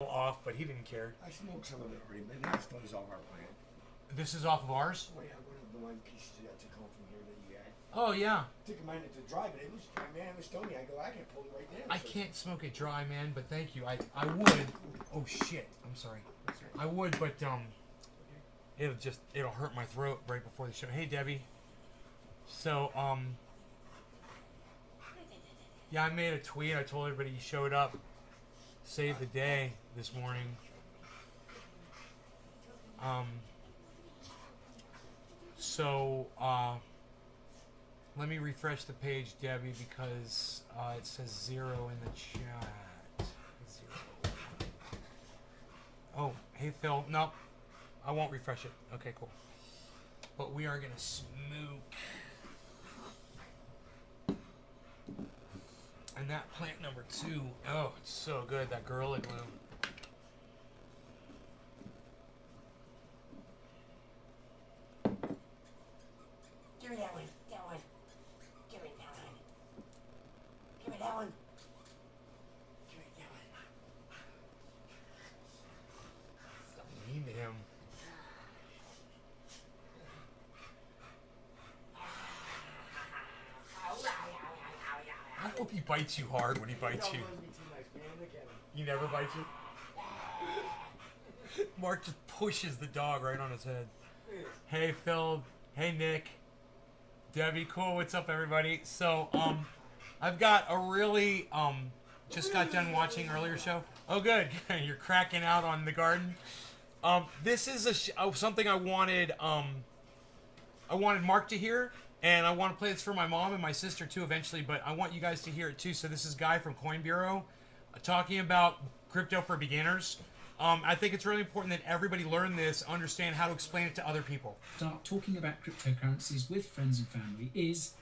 off, but he didn't care. I smoked some of it already, but that's still is off our plant. This is off of ours? Oh yeah, one of the one pieces I took home from here that you had. Oh, yeah. Took a minute to dry, but it was, man, it was stony. I go, I can pull it right now. I can't smoke it dry, man, but thank you. I would. Oh, shit. I'm sorry. I would, but, it'll hurt my throat right before the show. Hey, Debbie. So, yeah, I made a tweet. I told everybody you showed up. Saved the day this morning. Let me refresh the page, Debbie, because it says 0 in the chat. 0. Oh, hey, Phil. Nope. I won't refresh it. Okay, cool. But we are going to smoke. And that plant number 2, oh, it's so good, that Gorilla Glue. Give me that one. That one. Give me that one. Give me that one. Give me that one. So mean to him. I hope he bites you hard when he bites you. He never bites you? Mark just pushes the dog right on his head. Hey, Phil. Hey, Nick. Debbie, cool. What's up, everybody? So, I've got a really, just got done watching earlier show. Oh, good. You're cracking out on the garden. This is something I wanted Mark to hear. And I want to play this for my mom and my sister, too, eventually. But I want you guys to hear it, too. So this is Guy from Coin Bureau talking about crypto for beginners. I think it's really important that everybody learn this, understand how to explain it to other people. Start talking about cryptocurrencies with friends and family is,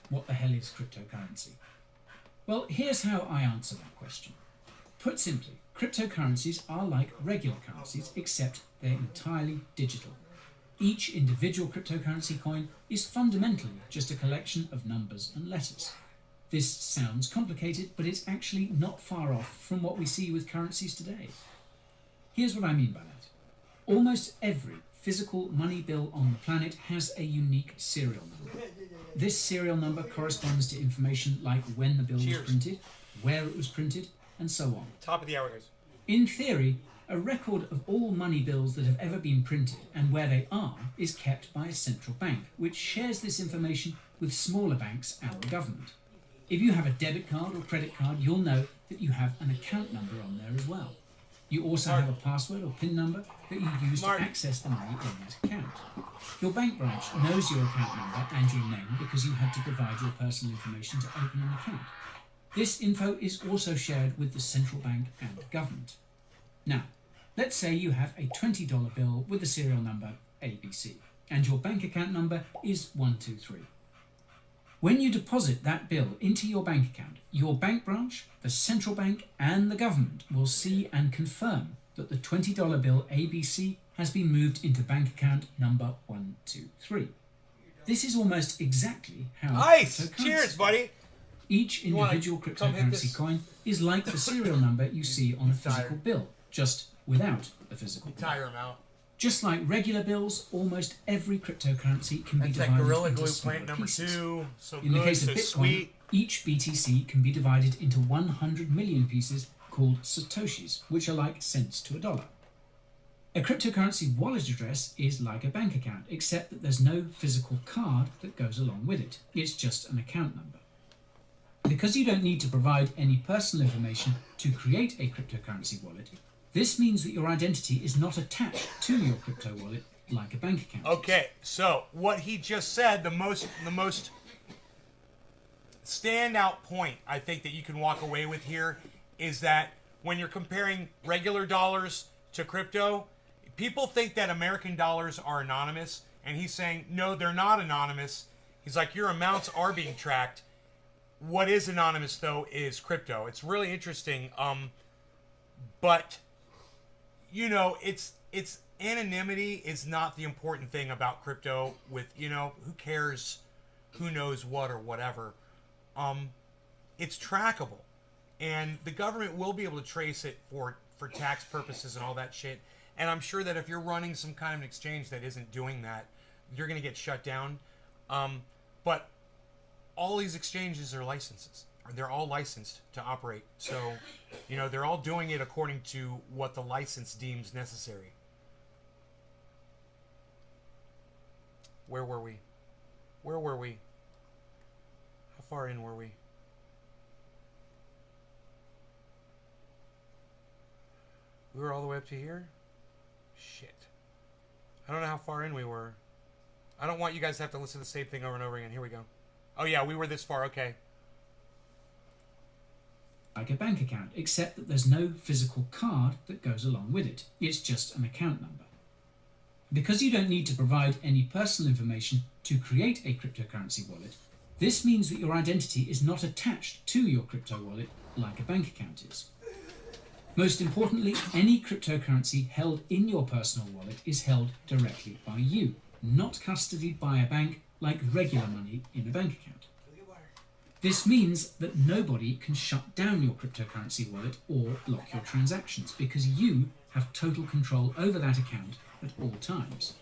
what the hell is cryptocurrency? Well, here's how I answer that question. Put simply, cryptocurrencies are like regular currencies, except they're entirely digital. Each individual cryptocurrency coin is fundamentally just a collection of numbers and letters. This sounds complicated, but it's actually not far off from what we see with currencies today. Here's what I mean by that. Almost every physical money bill on the planet has a unique serial number. This serial number corresponds to information like when the bill was printed, where it was printed, and so on. Top of the hour, guys. In theory, a record of all money bills that have ever been printed and where they are is kept by a central bank, which shares this information with smaller banks and the government. If you have a debit card or credit card, you'll know that you have an account number on there as well. You also have a password or PIN number that you use to access the money in that account. Your bank branch knows your account number and your name because you had to provide your personal information to open an account. This info is also shared with the central bank and the government. Now, let's say you have a $20 bill with the serial number ABC, and your bank account number is 123. When you deposit that bill into your bank account, your bank branch, the central bank, and the government will see and confirm that the $20 bill ABC has been moved into bank account number 123. This is almost exactly how... Nice! Cheers, buddy! Each individual cryptocurrency coin is like the serial number you see on a physical bill, just without the physical bill. Tire him out. Just like regular bills, almost every cryptocurrency can be divided Gorilla into Glue smaller plant number pieces. 2. So In the good, case of so Bitcoin, sweet. each BTC can be divided into 100 million pieces called satoshis, which are like cents to a dollar. A cryptocurrency wallet address is like a bank account, except that there's no physical card that goes along with it. It's just an account number. Because you don't need to provide any personal information to create a cryptocurrency wallet, this means that your identity is not attached to your crypto wallet like a bank account. Okay, so what he just said, the most standout point I think that you can walk away with here is that when you're comparing regular dollars to crypto, people think that American dollars are anonymous, and he's saying, no, they're not anonymous. He's like, your amounts are being tracked. What is anonymous, though, is crypto. It's really interesting, but... You know, it's anonymity is not the important thing about crypto. With, you know, who cares, who knows what or whatever. It's trackable, and the government will be able to trace it for tax purposes and all that shit. And I'm sure that if you're running some kind of an exchange that isn't doing that, you're going to get shut down. But all these exchanges are licenses. They're all licensed to operate. So, they're all doing it according to what the license deems necessary. Where were we? How far in were we? We were all the way up to here? Shit. I don't know how far in we were. I don't want you guys to have to listen to the same thing over and over again. Here we go. Oh yeah, we were this far. Okay. Like a bank account, except that there's no physical card that goes along with it. It's just an account number. Because you don't need to provide any personal information to create a cryptocurrency wallet, this means that your identity is not attached to your crypto wallet like a bank account is. Most importantly, any cryptocurrency held in your personal wallet is held directly by you, not custodied by a bank like regular money in a bank account. This means that nobody can shut down your cryptocurrency wallet or block your transactions because you have total control over that account at all times.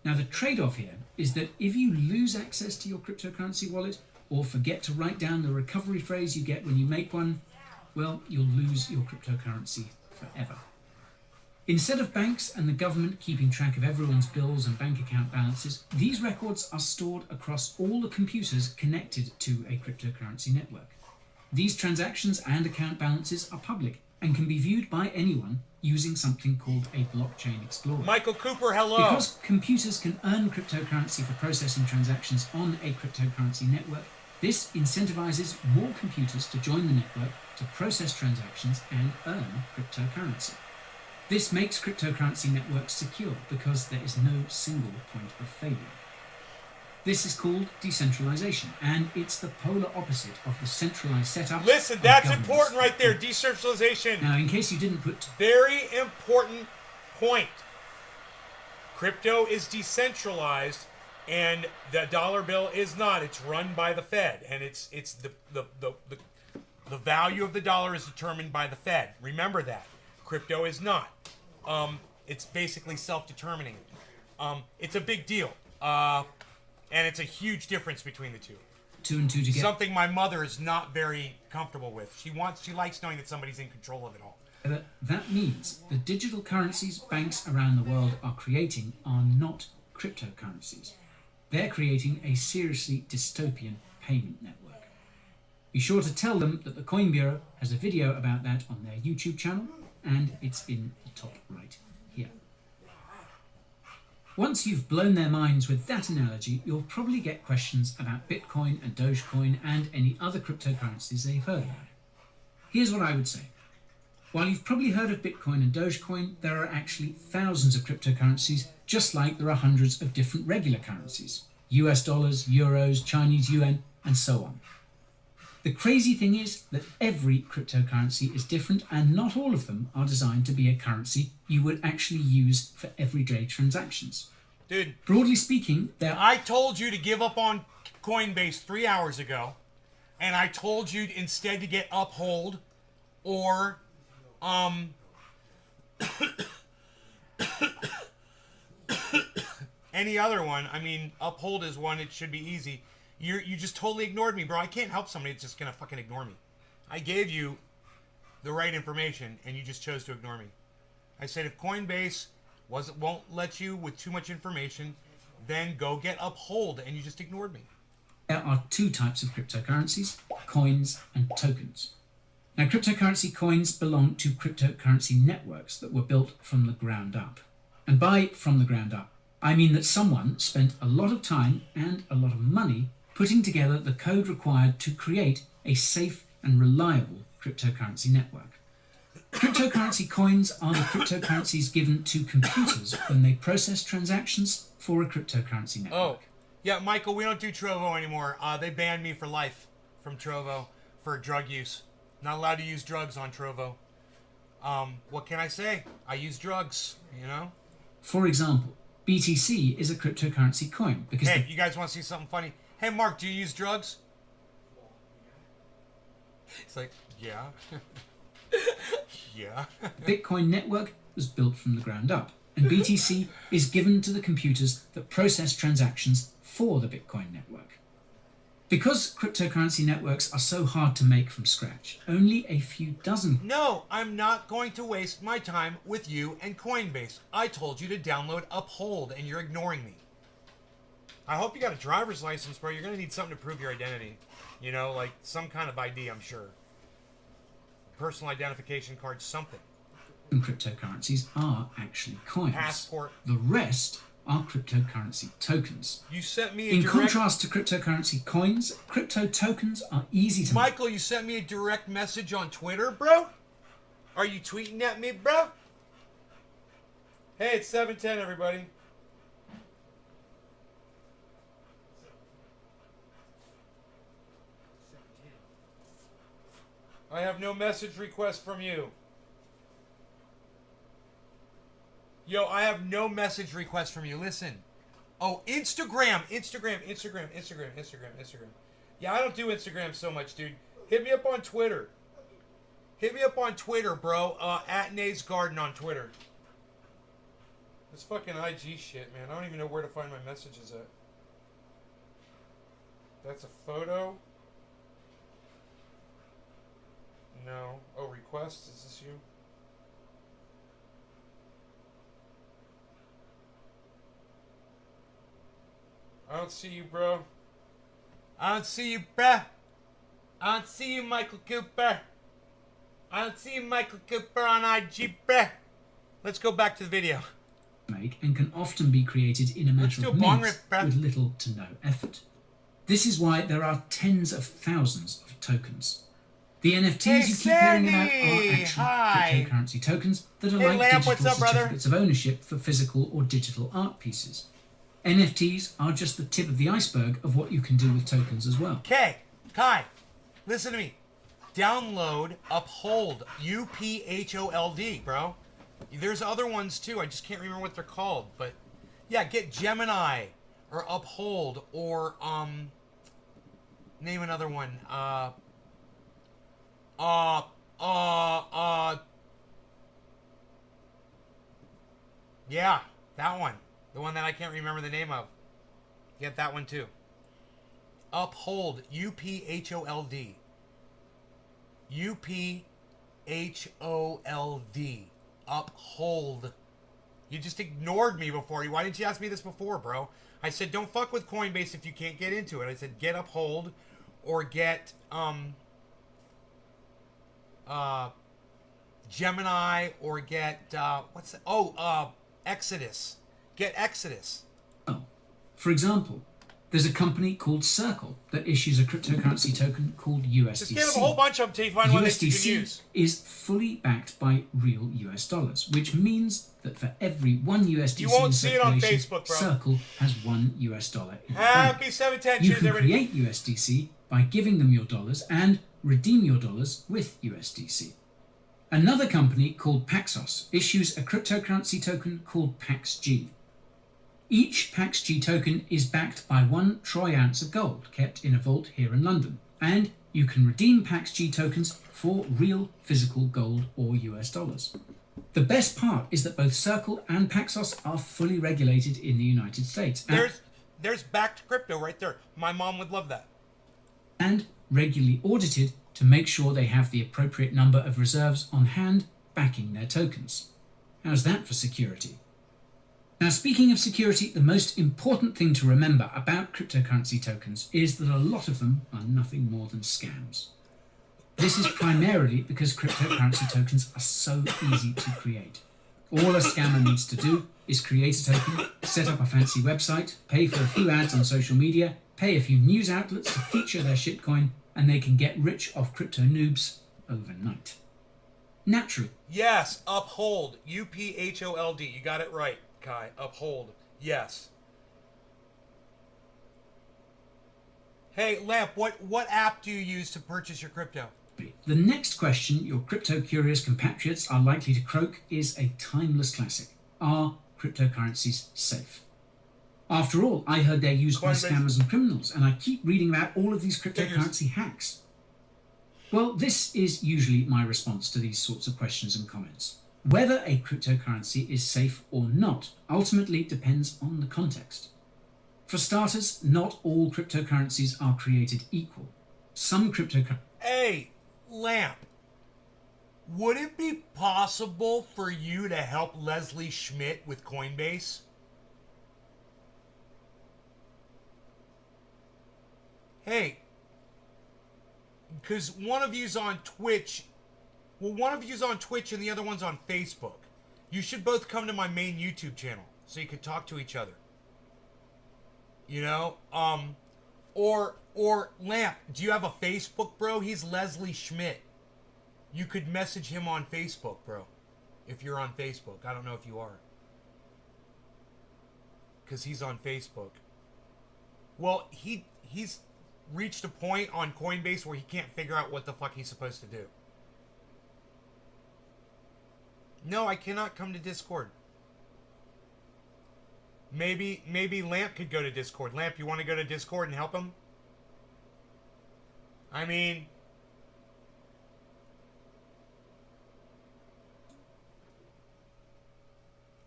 Now the trade-off here is that if you lose access to your cryptocurrency wallet or forget to write down the recovery phrase you get when you make one, well, you'll lose your cryptocurrency forever. Instead of banks and the government keeping track of everyone's bills and bank account balances, these records are stored across all the computers connected to a cryptocurrency network. These transactions and account balances are public and can be viewed by anyone using something called a blockchain explorer. Michael Cooper, hello. Because computers can earn cryptocurrency for processing transactions on a cryptocurrency network, this incentivizes more computers to join the network to process transactions and earn cryptocurrency. This makes cryptocurrency networks secure because there is no single point of failure. This is called decentralization, and it's the polar opposite of the centralized setup. Listen, that's important right there. Decentralization. Now, in case you didn't put... Very important point. Crypto is decentralized, and the dollar bill is not. It's run by the Fed, and it's the value of the dollar is determined by the Fed. Remember that. Crypto is not. It's basically self-determining. It's a big deal. And it's a huge difference between the two. Two and two together. Something my mother is not very comfortable with. She likes knowing that somebody's in control of it all. That means the digital currencies banks around the world are creating are not cryptocurrencies. They're creating a seriously dystopian payment network. Be sure to tell them that the Coin Bureau has a video about that on their YouTube channel, and it's in the top right here. Once you've blown their minds with that analogy, you'll probably get questions about Bitcoin and Dogecoin and any other cryptocurrencies they've heard about. Here's what I would say. While you've probably heard of Bitcoin and Dogecoin, there are actually thousands of cryptocurrencies, just like there are hundreds of different regular currencies. US dollars, euros, Chinese yuan, and so on. The crazy thing is that every cryptocurrency is different, and not all of them are designed to be a currency you would actually use for everyday transactions. Dude, broadly speaking, I told you to give up on Coinbase 3 hours ago, and I told you instead to get Uphold or any other one. I mean, Uphold is one. It should be easy. You just totally ignored me, bro. I can't help somebody that's just gonna fucking ignore me. I gave you the right information, and you just chose to ignore me. I said if Coinbase won't let you with too much information, then go get Uphold, and you just ignored me. There are two types of cryptocurrencies, coins and tokens. Now, cryptocurrency coins belong to cryptocurrency networks that were built from the ground up. And by from the ground up, I mean that someone spent a lot of time and a lot of money putting together the code required to create a safe and reliable cryptocurrency network. Cryptocurrency coins are the cryptocurrencies given to computers when they process transactions for a cryptocurrency network. Oh, yeah, Michael, we don't do Trovo anymore. They banned me for life from Trovo for drug use. Not allowed to use drugs on Trovo. What can I say? I use drugs, you know? For example, BTC is a cryptocurrency coin because... Hey, you guys want to see something funny? Hey, Mark, do you use drugs? It's like, yeah. Yeah. Bitcoin network was built from the ground up, and BTC is given to the computers that process transactions for the Bitcoin network. Because cryptocurrency networks are so hard to make from scratch, only a few dozen. No, I'm not going to waste my time with you and Coinbase. I told you to download Uphold, and you're ignoring me. I hope you got a driver's license, bro. You're going to need something to prove your identity. You know, like some kind of ID, I'm sure. Personal identification card, something. And cryptocurrencies are actually coins. Passport. The rest are cryptocurrency tokens. You sent me a In direct... contrast to cryptocurrency coins, crypto tokens are easy to Michael, you sent me a direct message on Twitter, bro? Are you tweeting at me, bro? Hey, it's 7:10, everybody. I have no message request from you. Yo, I have no message request from you. Listen. Oh, Instagram. Yeah, I don't do Instagram so much, dude. Hit me up on Twitter. Hit me up on Twitter, bro. At Nays Garden on Twitter. This fucking IG shit, man. I don't even know where to find my messages at. That's a photo. No. Oh, request? Is this you? I don't see you, bro. I don't see you, bruh. I don't see you, Michael Cooper. I don't see you, Michael Cooper on IG, bruh. Let's go back to the video. make and can often be created in a matter of minutes with little to no effort. This is why there are tens of thousands of tokens. The NFTs you keep hearing about are actually cryptocurrency tokens that are like digital certificates of ownership for physical or digital art pieces. NFTs are just the tip of the iceberg of what you can do with tokens as well. Okay, Kai, listen to me. Download Uphold, UPHOLD, bro. There's other ones too. I just can't remember what they're called, but yeah, get Gemini or Uphold or name another one. Yeah, that one. The one that I can't remember the name of. Get that one too. Uphold, UPHOLD. UPHOLD. Uphold. You just ignored me before. Why didn't you ask me this before, bro? I said don't fuck with Coinbase if you can't get into it. I said get Uphold or get Gemini or get what's that? Exodus. Get Exodus. Oh, for example, there's a company called Circle that issues a cryptocurrency token called USDC. Just give them a whole bunch of them until you find one that you can use. is fully backed by real US dollars, which means that for every one USDC you won't see it on Facebook, bro. Circle has $1 US in the Happy bank. 710. You can create USDC by giving them your dollars and redeem your dollars with USDC. Another company called Paxos issues a cryptocurrency token called PaxG. Each PaxG token is backed by 1 troy ounce of gold kept in a vault here in London, and you can redeem PaxG tokens for real physical gold or US dollars. The best part is that both Circle and Paxos are fully regulated in the United States. There's backed crypto right there. My mom would love that. And regularly audited to make sure they have the appropriate number of reserves on hand backing their tokens. How's that for security? Now, speaking of security, the most important thing to remember about cryptocurrency tokens is that a lot of them are nothing more than scams. This is primarily because cryptocurrency tokens are so easy to create. All a scammer needs to do is create a token, set up a fancy website, pay for a few ads on social media, pay a few news outlets to feature their shitcoin, and they can get rich off crypto noobs overnight. Naturally. Yes, Uphold, UPHOLD. You got it right, Kai. Uphold. Yes. Hey, Lamp, what app do you use to purchase your crypto? The next question your crypto-curious compatriots are likely to croak is a timeless classic. Are cryptocurrencies safe? After all, I heard they're used by scammers and criminals, and I keep reading about all of these cryptocurrency hacks. Well, this is usually my response to these sorts of questions and comments. Whether a cryptocurrency is safe or not ultimately depends on the context. For starters, not all cryptocurrencies are created equal. Some cryptocurrencies... Hey, Lamp, would it be possible for you to help Leslie Schmidt with Coinbase? Hey, because one of you's on Twitch. Well, one of you's on Twitch and the other one's on Facebook. You should both come to my main YouTube channel so you could talk to each other. You know, or Lamp, do you have a Facebook, bro? He's Leslie Schmidt. You could message him on Facebook, bro. If you're on Facebook. I don't know if you are. Because he's on Facebook. Well, he's reached a point on Coinbase where he can't figure out what the fuck he's supposed to do. No, I cannot come to Discord. Maybe Lamp could go to Discord. Lamp, you want to go to Discord and help him? I mean...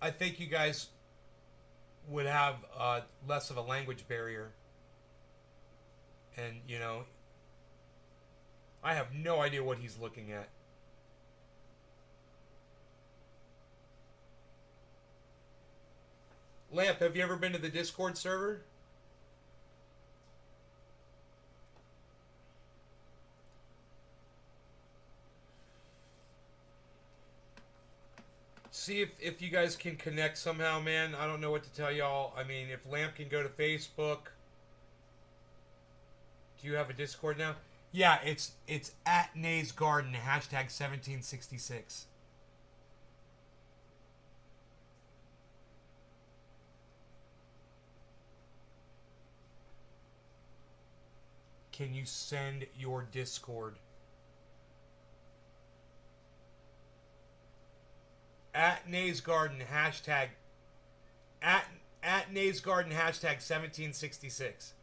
I think you guys would have less of a language barrier. And, you know, I have no idea what he's looking at. Lamp, have you ever been to the Discord server? See if you guys can connect somehow, man. I don't know what to tell y'all. I mean, if Lamp can go to Facebook. Do you have a Discord now? Yeah, it's at Nays Garden, hashtag 1766. Can you send your Discord? At Nays Garden, hashtag at Nays Garden, hashtag 1766.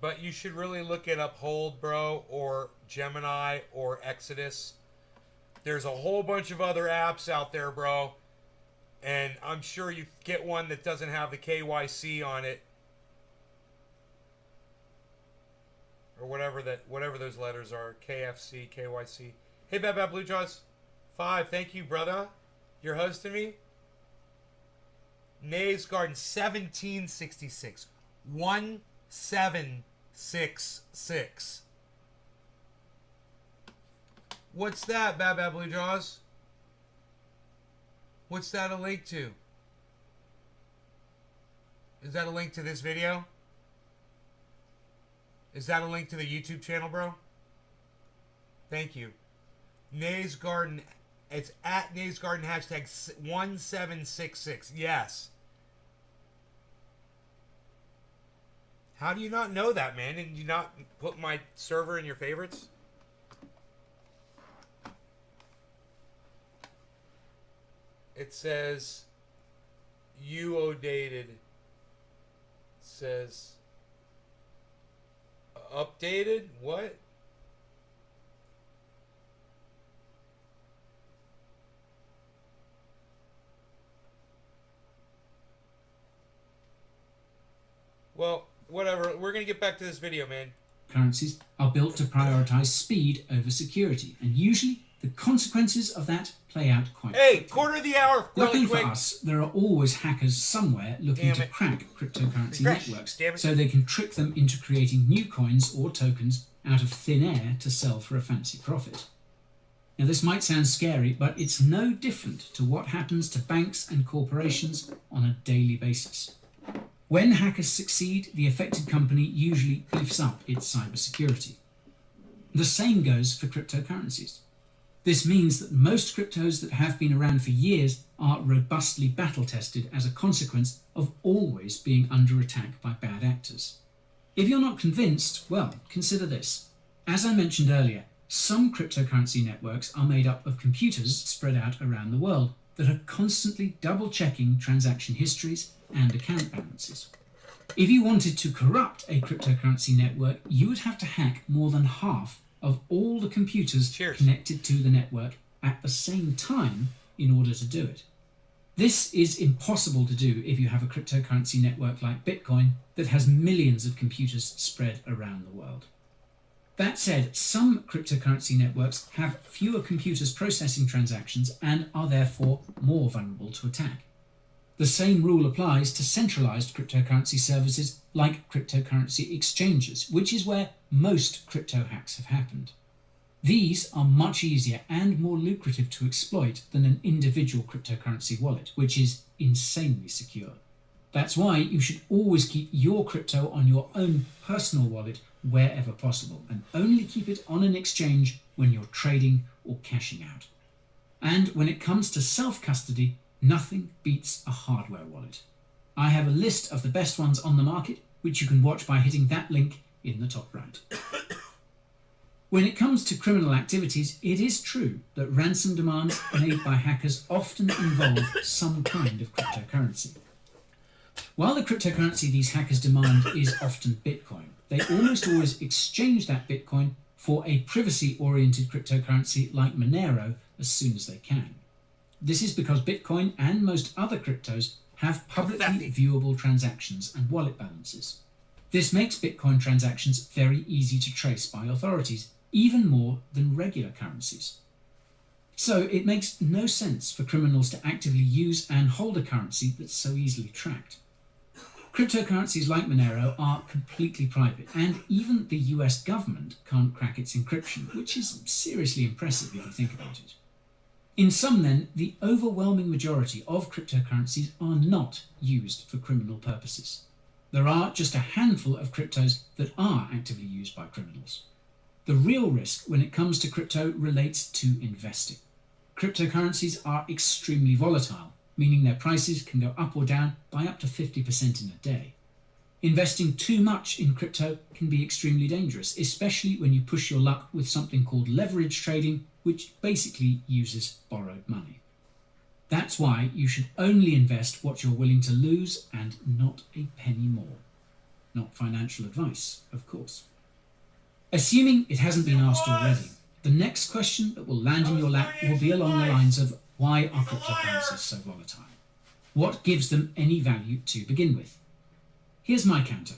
But you should really look at Uphold, bro, or Gemini, or Exodus. There's a whole bunch of other apps out there, bro. And I'm sure you get one that doesn't have the KYC on it. Or whatever those letters are. KFC, KYC. Hey, Bad Bad Blue Jaws. 5, thank you, brother. You're hosting me. Nays Garden, 1766. 1766. What's that, Bad Bad Blue Jaws? What's that a link to? Is that a link to this video? Is that a link to the YouTube channel, bro? Thank you. Nays Garden. It's at Nays Garden, hashtag 1766. Yes. How do you not know that, man? Did you not put my server in your favorites? It says dated. It says updated? What? Well, whatever. We're going to get back to this video, man. Currencies are built to prioritize speed over security, and usually the consequences of that play out quite Hey, quickly. quarter of the hour. Luckily Really for quick. us, there are always hackers somewhere looking Damn to it. crack cryptocurrency Refresh. networks Damn it. so they can trick them into creating new coins or tokens out of thin air to sell for a fancy profit. Now, this might sound scary, but it's no different to what happens to banks and corporations on a daily basis. When hackers succeed, the affected company usually beefs up its cybersecurity. The same goes for cryptocurrencies. This means that most cryptos that have been around for years are robustly battle-tested as a consequence of always being under attack by bad actors. If you're not convinced, well, consider this. As I mentioned earlier, some cryptocurrency networks are made up of computers spread out around the world that are constantly double-checking transaction histories and account balances. If you wanted to corrupt a cryptocurrency network, you would have to hack more than half of all the computers connected to the network at the same time in order to do it. This is impossible to do if you have a cryptocurrency network like Bitcoin that has millions of computers spread around the world. That said, some cryptocurrency networks have fewer computers processing transactions and are therefore more vulnerable to attack. The same rule applies to centralized cryptocurrency services like cryptocurrency exchanges, which is where most crypto hacks have happened. These are much easier and more lucrative to exploit than an individual cryptocurrency wallet, which is insanely secure. That's why you should always keep your crypto on your own personal wallet wherever possible, and only keep it on an exchange when you're trading or cashing out. And when it comes to self-custody, nothing beats a hardware wallet. I have a list of the best ones on the market, which you can watch by hitting that link in the top right. When it comes to criminal activities, it is true that ransom demands made by hackers often involve some kind of cryptocurrency. While the cryptocurrency these hackers demand is often Bitcoin, they almost always exchange that Bitcoin for a privacy-oriented cryptocurrency like Monero as soon as they can. This is because Bitcoin and most other cryptos have publicly viewable transactions and wallet balances. This makes Bitcoin transactions very easy to trace by authorities, even more than regular currencies. So it makes no sense for criminals to actively use and hold a currency that's so easily tracked. Cryptocurrencies like Monero are completely private, and even the US government can't crack its encryption, which is seriously impressive if you think about it. In sum then, the overwhelming majority of cryptocurrencies are not used for criminal purposes. There are just a handful of cryptos that are actively used by criminals. The real risk when it comes to crypto relates to investing. Cryptocurrencies are extremely volatile, meaning their prices can go up or down by up to 50% in a day. Investing too much in crypto can be extremely dangerous, especially when you push your luck with something called leverage trading, which basically uses borrowed money. That's why you should only invest what you're willing to lose and not a penny more. Not financial advice, of course. Assuming it hasn't been asked already, the next question that will land in your lap will be along the lines of, why are cryptocurrencies so volatile? What gives them any value to begin with? Here's my counter.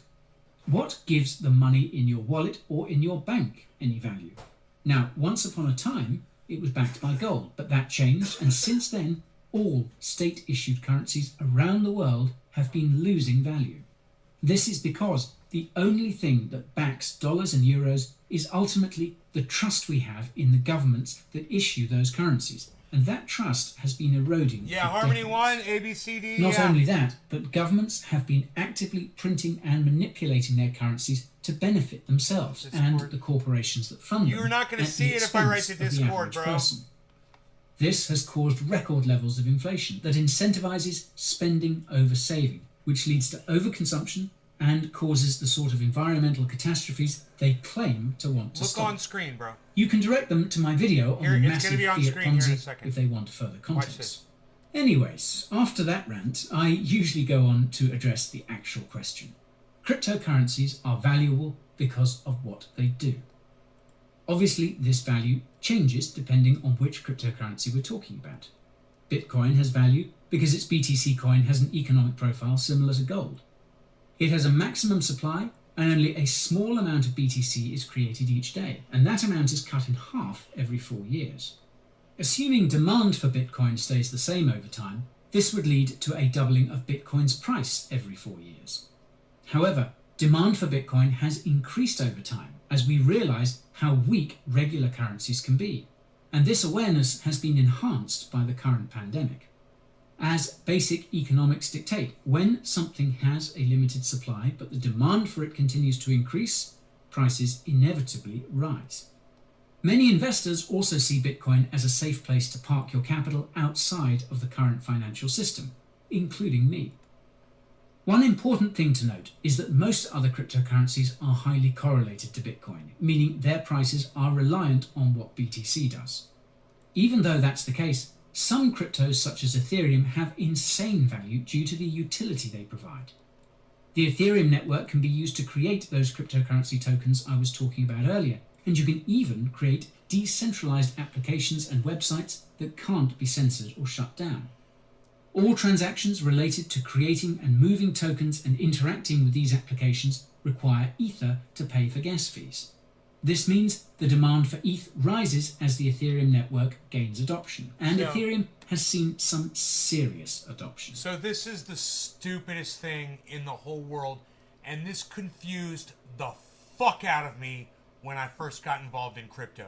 What gives the money in your wallet or in your bank any value? Now, once upon a time, it was backed by gold, but that changed, and since then, all state-issued currencies around the world have been losing value. This is because the only thing that backs dollars and euros is ultimately the trust we have in the governments that issue those currencies, and that trust has been eroding. Yeah, Harmony 1, A, B, C, D. Not only that, but governments have been actively printing and manipulating their currencies to benefit themselves and the corporations that fund them. You're not going to see it if I write the Discord, bro. Person. This has caused record levels of inflation that incentivizes spending over saving, which leads to overconsumption and causes the sort of environmental catastrophes they claim to want to stop. Look on screen, bro. You can direct them to my video on the massive fiat Ponzi if they want further context. Watch this. Anyways, after that rant, I usually go on to address the actual question. Cryptocurrencies are valuable because of what they do. Obviously, this value changes depending on which cryptocurrency we're talking about. Bitcoin has value because its BTC coin has an economic profile similar to gold. It has a maximum supply and only a small amount of BTC is created each day, and that amount is cut in half every 4 years. Assuming demand for Bitcoin stays the same over time, this would lead to a doubling of Bitcoin's price every 4 years. However, demand for Bitcoin has increased over time as we realize how weak regular currencies can be, and this awareness has been enhanced by the current pandemic. As basic economics dictate, when something has a limited supply but the demand for it continues to increase, prices inevitably rise. Many investors also see Bitcoin as a safe place to park your capital outside of the current financial system, including me. One important thing to note is that most other cryptocurrencies are highly correlated to Bitcoin, meaning their prices are reliant on what BTC does. Even though that's the case, some cryptos such as Ethereum have insane value due to the utility they provide. The Ethereum network can be used to create those cryptocurrency tokens I was talking about earlier, and you can even create decentralized applications and websites that can't be censored or shut down. All transactions related to creating and moving tokens and interacting with these applications require Ether to pay for gas fees. This means the demand for ETH rises as the Ethereum network gains adoption, and Ethereum has seen some serious adoption. So this is the stupidest thing in the whole world, and this confused the fuck out of me when I first got involved in crypto.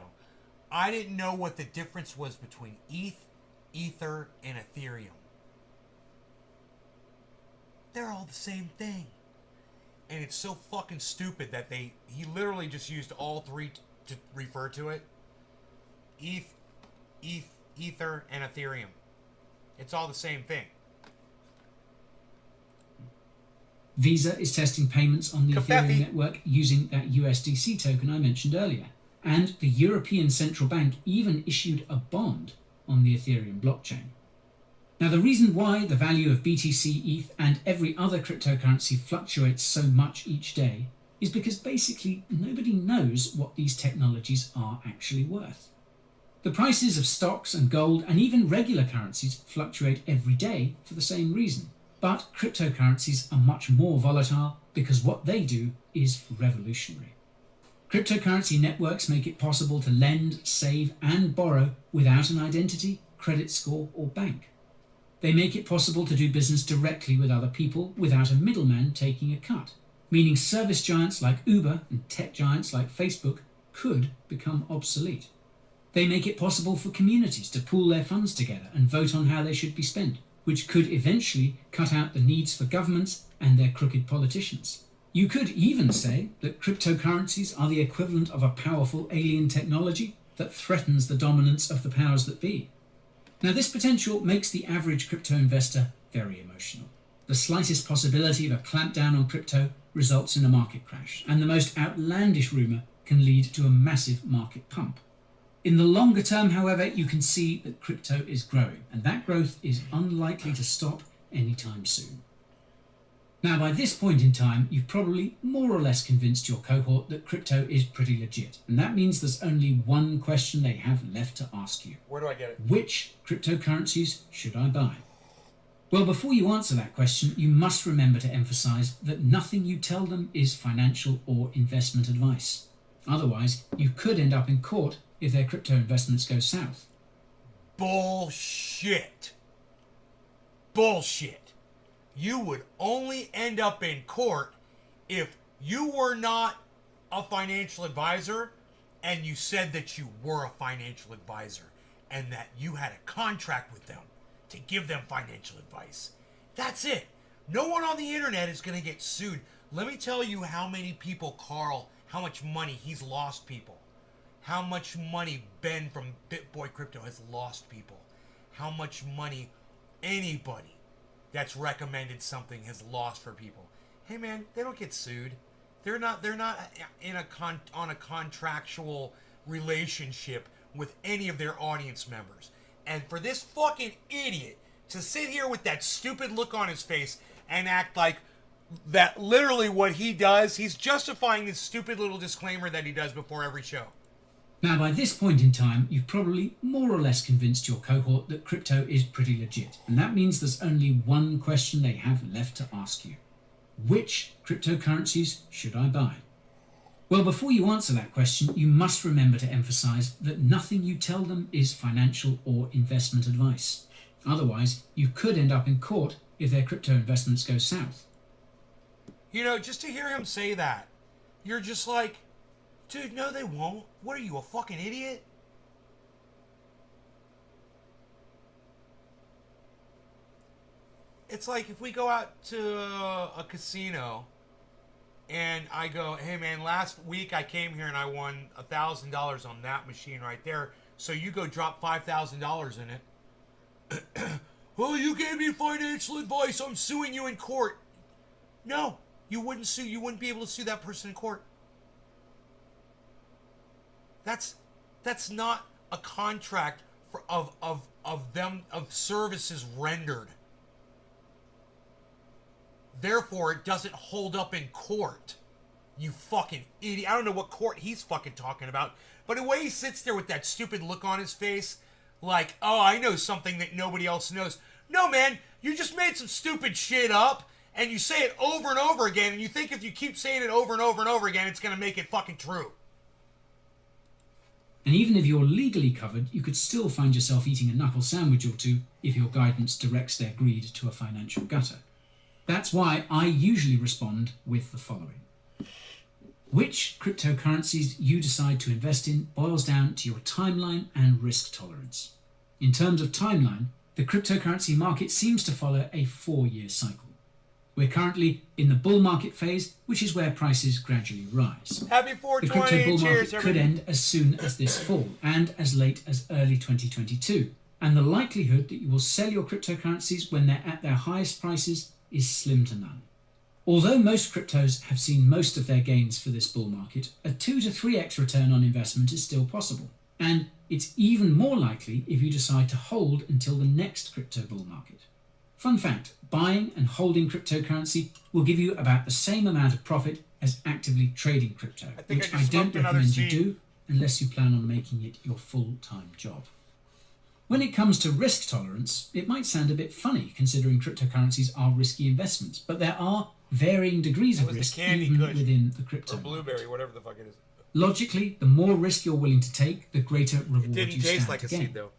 I didn't know what the difference was between ETH, Ether, and Ethereum. They're all the same thing. And it's so fucking stupid that he literally just used all three to refer to it. ETH, Ether, and Ethereum. It's all the same thing. Visa is testing payments on the Kafefi. Ethereum network using that USDC token I mentioned earlier. And the European Central Bank even issued a bond on the Ethereum blockchain. Now, the reason why the value of BTC, ETH, and every other cryptocurrency fluctuates so much each day is because basically nobody knows what these technologies are actually worth. The prices of stocks and gold and even regular currencies fluctuate every day for the same reason. But cryptocurrencies are much more volatile because what they do is revolutionary. Cryptocurrency networks make it possible to lend, save, and borrow without an identity, credit score, or bank. They make it possible to do business directly with other people without a middleman taking a cut, meaning service giants like Uber and tech giants like Facebook could become obsolete. They make it possible for communities to pool their funds together and vote on how they should be spent, which could eventually cut out the needs for governments and their crooked politicians. You could even say that cryptocurrencies are the equivalent of a powerful alien technology that threatens the dominance of the powers that be. Now, this potential makes the average crypto investor very emotional. The slightest possibility of a clampdown on crypto results in a market crash, and the most outlandish rumour can lead to a massive market pump. In the longer term, however, you can see that crypto is growing, and that growth is unlikely to stop anytime soon. Now, by this point in time, you've probably more or less convinced your cohort that crypto is pretty legit, and that means there's only one question they have left to ask you. Where do I get it? Which cryptocurrencies should I buy? Well, before you answer that question, you must remember to emphasize that nothing you tell them is financial or investment advice. Otherwise, you could end up in court if their crypto investments go south. Bullshit. Bullshit. You would only end up in court if you were not a financial advisor and you said that you were a financial advisor and that you had a contract with them to give them financial advice. That's it. No one on the internet is going to get sued. Let me tell you how many people, Carl, how much money he's lost people. How much money Ben from BitBoy Crypto has lost people. How much money anybody that's recommended something has lost for people. Hey man, they don't get sued. They're not in on a contractual relationship with any of their audience members. And for this fucking idiot to sit here with that stupid look on his face and act like that literally what he does, he's justifying this stupid little disclaimer that he does before every show. Now, by this point in time, you've probably more or less convinced your cohort that crypto is pretty legit, and that means there's only one question they have left to ask you. Which cryptocurrencies should I buy? Well, before you answer that question, you must remember to emphasize that nothing you tell them is financial or investment advice. Otherwise, you could end up in court if their crypto investments go south. You know, just to hear him say that, you're just like, dude, no they won't. What are you, a fucking idiot? It's like if we go out to a casino and I go, hey man, last week I came here and I won $1,000 on that machine right there. So you go drop $5,000 in it. Oh, you gave me financial advice. I'm suing you in court. No, you wouldn't sue. You wouldn't be able to sue that person in court. That's not a contract for of services rendered. Therefore, it doesn't hold up in court. You fucking idiot. I don't know what court he's fucking talking about. But the way he sits there with that stupid look on his face, like, oh, I know something that nobody else knows. No, man, you just made some stupid shit up, and you say it over and over again, and you think if you keep saying it over and over and over again, it's going to make it fucking true. And even if you're legally covered, you could still find yourself eating a knuckle sandwich or two if your guidance directs their greed to a financial gutter. That's why I usually respond with the following. Which cryptocurrencies you decide to invest in boils down to your timeline and risk tolerance. In terms of timeline, the cryptocurrency market seems to follow a 4-year cycle. We're currently in the bull market phase, which is where prices gradually rise. Happy The 420, crypto bull cheers, market could everybody. end as soon as this fall and as late as early 2022. And the likelihood that you will sell your cryptocurrencies when they're at their highest prices is slim to none. Although most cryptos have seen most of their gains for this bull market, a 2 to 3x return on investment is still possible. And it's even more likely if you decide to hold until the next crypto bull market. Fun fact, buying and holding cryptocurrency will give you about the same amount of profit as actively trading crypto, think which I I just don't smoked another recommend you seed. do unless you plan on making it your full-time job. When it comes to risk tolerance, it might sound a bit funny considering cryptocurrencies are risky investments, but there are varying degrees That of was the risk Candy even Kush, within the crypto Or market. blueberry, whatever the fuck it is. Logically, the more risk you're willing to take, the greater reward It didn't you taste stand like to a gain. seed, though.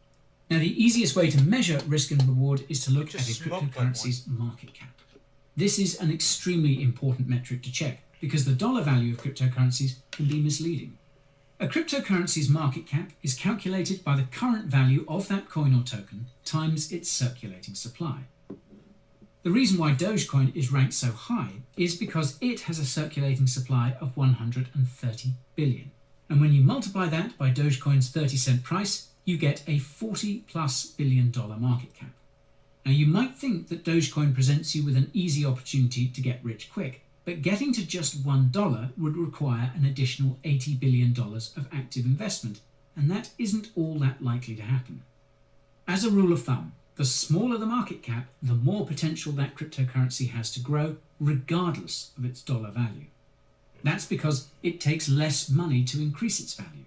Now, the easiest way to measure risk and reward is to look at just a smoked like cryptocurrency's market cap. This is an extremely important metric to check because the dollar value of cryptocurrencies can be misleading. A cryptocurrency's market cap is calculated by the current value of that coin or token times its circulating supply. The reason why Dogecoin is ranked so high is because it has a circulating supply of 130 billion. And when you multiply that by Dogecoin's 30-cent price, you get a $40+ billion market cap. Now, you might think that Dogecoin presents you with an easy opportunity to get rich quick, but getting to just $1 would require an additional $80 billion of active investment, and that isn't all that likely to happen. As a rule of thumb, the smaller the market cap, the more potential that cryptocurrency has to grow, regardless of its dollar value. That's because it takes less money to increase its value.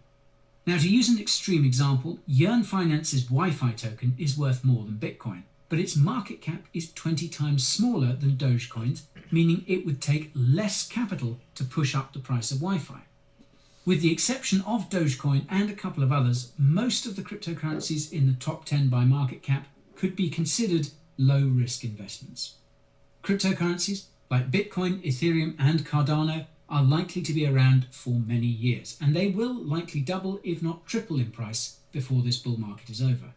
Now, to use an extreme example, Yearn Finance's Wi-Fi token is worth more than Bitcoin, but its market cap is 20 times smaller than Dogecoin's, meaning it would take less capital to push up the price of Wi-Fi. With the exception of Dogecoin and a couple of others, most of the cryptocurrencies in the top 10 by market cap could be considered low-risk investments. Cryptocurrencies like Bitcoin, Ethereum, and Cardano are likely to be around for many years, and they will likely double, if not triple in price before this bull market is over.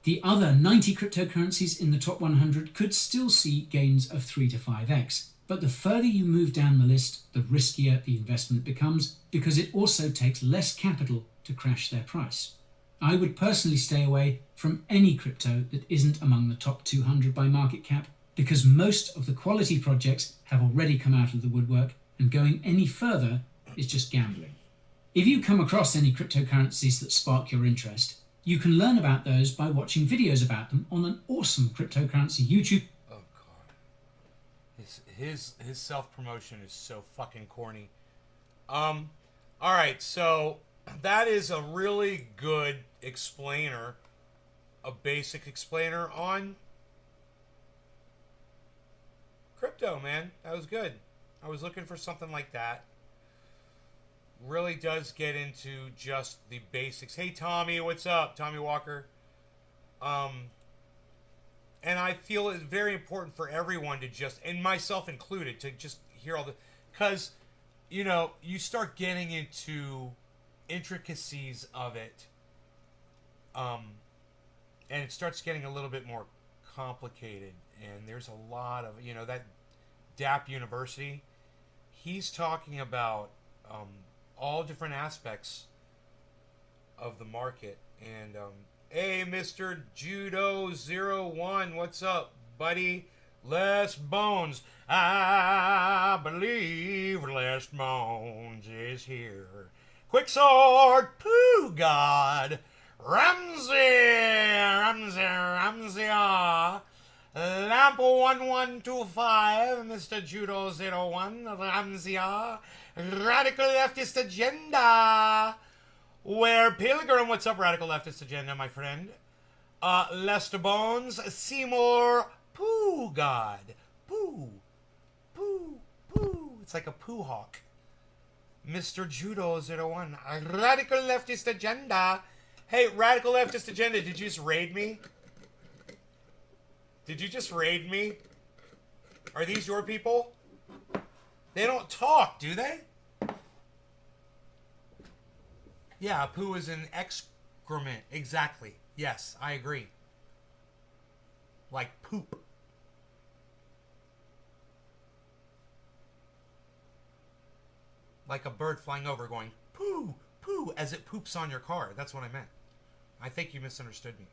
The other 90 cryptocurrencies in the top 100 could still see gains of 3 to 5x, but the further you move down the list, the riskier the investment becomes because it also takes less capital to crash their price. I would personally stay away from any crypto that isn't among the top 200 by market cap because most of the quality projects have already come out of the woodwork, and going any further is just gambling. If you come across any cryptocurrencies that spark your interest, you can learn about those by watching videos about them on an awesome cryptocurrency YouTube. Oh god, his self-promotion is so fucking corny. All right, so that is a really good explainer, a basic explainer on crypto, man. That was good. I was looking for something like that. Really does get into just the basics. Hey Tommy, what's up? Tommy Walker. And I feel it's very important for everyone to just, and myself included, to just hear all the, because, you know, you start getting into intricacies of it, and it starts getting a little bit more complicated, and there's a lot of, you know, that Dapp University, he's talking about all different aspects of the market. And hey, Mr. Judo01, what's up, buddy? Les Bones. I believe Les Bones is here. Quicksword, Pooh God. Ramsey, Lamp 1125, Mr. Judo 01, Ramsey, Radical Leftist Agenda. Where Pilgrim, what's up, Radical Leftist Agenda, my friend? Lester Bones, Seymour, Pooh God. Pooh. It's like a poo hawk. Mr. Judo 01, Radical Leftist Agenda. Hey, Radical Leftist Agenda, did you just raid me? Did you just raid me? Are these your people? They don't talk, do they? Yeah, poo is an excrement. Exactly. Yes, I agree. Like poop. Like a bird flying over going, poo, poo, as it poops on your car. That's what I meant. I think you misunderstood me.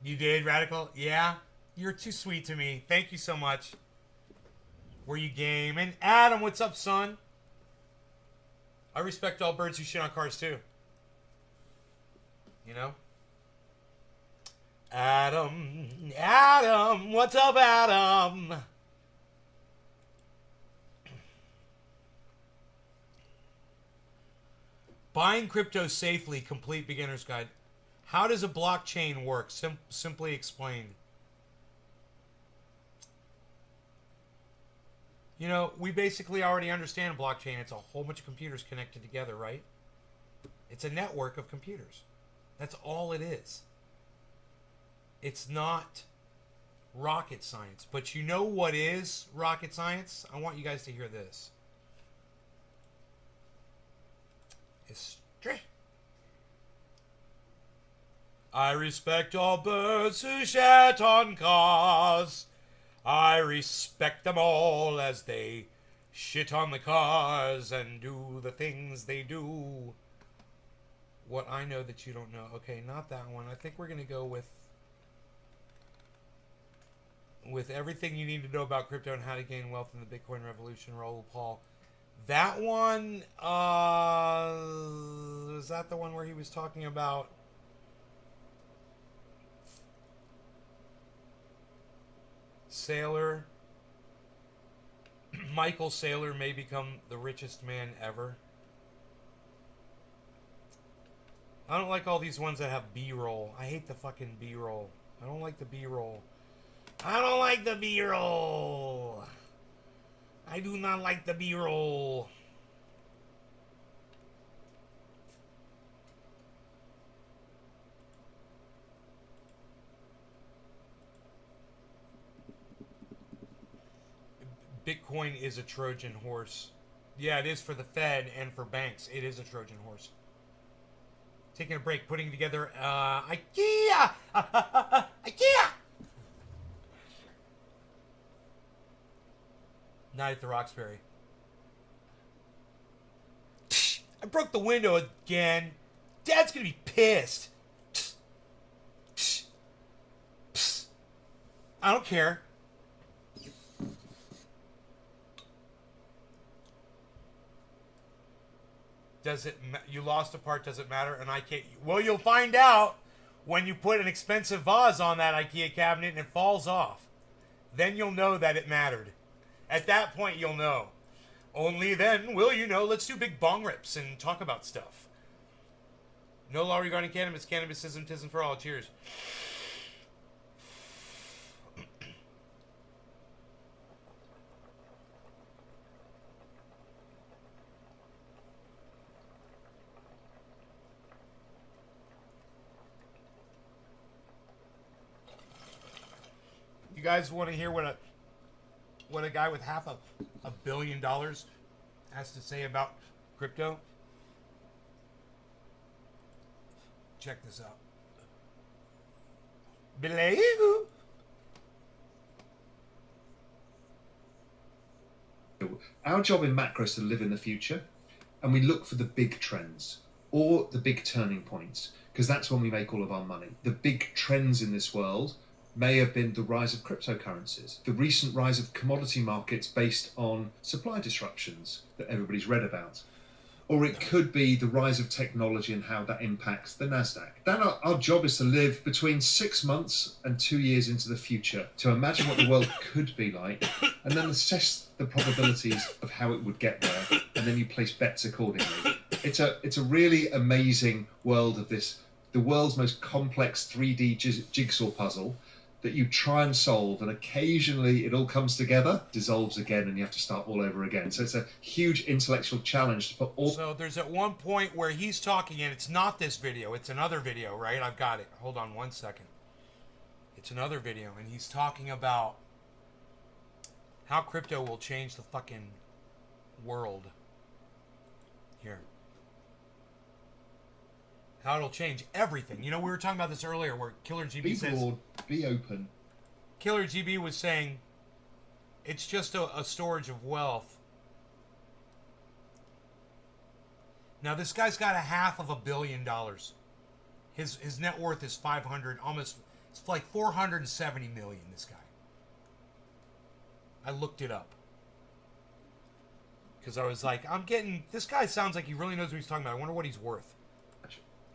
You did, Radical? Yeah? You're too sweet to me. Thank you so much. Were you game? And Adam, what's up, son? I respect all birds who shit on cars, too. You know? Adam, what's up, Adam? Buying crypto safely, complete beginner's guide. How does a blockchain work? Simply explained. You know, we basically already understand blockchain. It's a whole bunch of computers connected together, right? It's a network of computers. That's all it is. It's not rocket science. But you know what is rocket science? I want you guys to hear this. History. I respect all birds who shat on cars. I respect them all as they shit on the cars and do the things they do. What I know that you don't know. Okay, not that one. I think we're going to go with everything you need to know about crypto and how to gain wealth in the Bitcoin revolution. Raoul Paul. That one, is that the one where he was talking about Saylor? Michael Saylor may become the richest man ever. I don't like all these ones that have B-roll. I hate the fucking B-roll. I don't like the B-roll. I don't like the B-roll. I do not like the B-roll. Bitcoin is a Trojan horse. Yeah, it is for the Fed and for banks. It is a Trojan horse. Taking a break, putting together IKEA! IKEA! Night at the Roxbury. I broke the window again. Dad's gonna be pissed. I don't care. Does it? You lost a part. Does it matter? And I can't. Well, you'll find out when you put an expensive vase on that IKEA cabinet and it falls off. Then you'll know that it mattered. At that point, you'll know. Only then will you know. Let's do big bong rips and talk about stuff. No law regarding cannabis. Cannabisism, tism for all. Cheers. You guys want to hear what a guy with half a $1 billion has to say about crypto? Check this out. Belegu. Our job in macro is to live in the future, and we look for the big trends. or the big turning points, because that's when we make all of our money. The big trends in this world may have been the rise of cryptocurrencies, the recent rise of commodity markets based on supply disruptions that everybody's read about. Or it could be the rise of technology and how that impacts the NASDAQ. Then our job is to live between 6 months and 2 years into the future, to imagine what the world could be like, and then assess the probabilities of how it would get there, and then you place bets accordingly. It's a really amazing world of this, the world's most complex 3D jigsaw puzzle that you try and solve, and occasionally it all comes together, dissolves again, and you have to start all over again. So it's a huge intellectual challenge to put all... So there's at one point where he's talking, and it's not this video, it's another video, right? I've got it. Hold on one second. It's another video, and he's talking about how crypto will change the fucking world. Here. How it'll change everything. You know, we were talking about this earlier where Killer GB says... Be broad, be open. Killer GB was saying it's just a storage of wealth. Now, this guy's got $500 million. His net worth is 500, almost, it's like 470 million, this guy. I looked it up. Because I was like, this guy sounds like he really knows what he's talking about. I wonder what he's worth.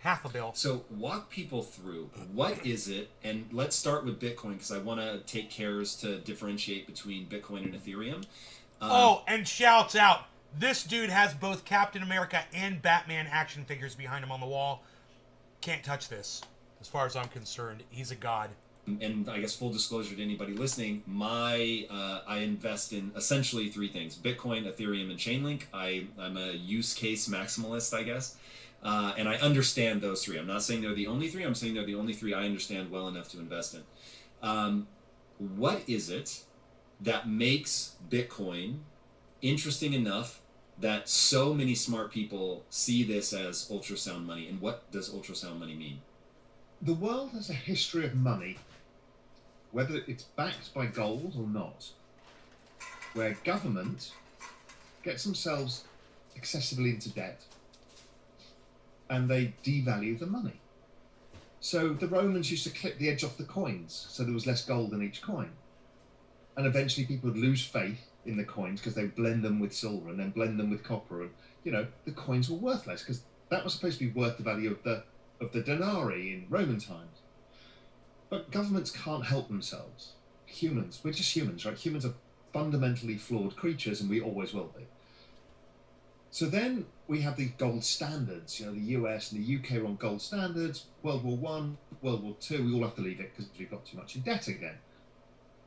$500 million. So walk people through, what is it, and let's start with Bitcoin, because I want to take cares to differentiate between Bitcoin and Ethereum. And shouts out, this dude has both Captain America and Batman action figures behind him on the wall. Can't touch this, as far as I'm concerned. He's a god. And I guess full disclosure to anybody listening, I invest in essentially three things: Bitcoin, Ethereum, and Chainlink. I'm a use case maximalist, I guess. And I understand those three. I'm not saying they're the only three. I'm saying they're the only three I understand well enough to invest in. What is it that makes Bitcoin interesting enough that so many smart people see this as ultrasound money? And what does ultrasound money mean? The world has a history of money, whether it's backed by gold or not, where government gets themselves excessively into debt and they devalue the money. So the Romans used to clip the edge off the coins so there was less gold in each coin. And eventually people would lose faith in the coins because they blend them with silver and then blend them with copper, and the coins were worthless because that was supposed to be worth the value of the denarii in Roman times. But governments can't help themselves. Humans, we're just humans, right? Humans are fundamentally flawed creatures, and we always will be. So then we have these gold standards. The US and the UK are on gold standards. World War One, World War Two, we all have to leave it because we've got too much in debt again.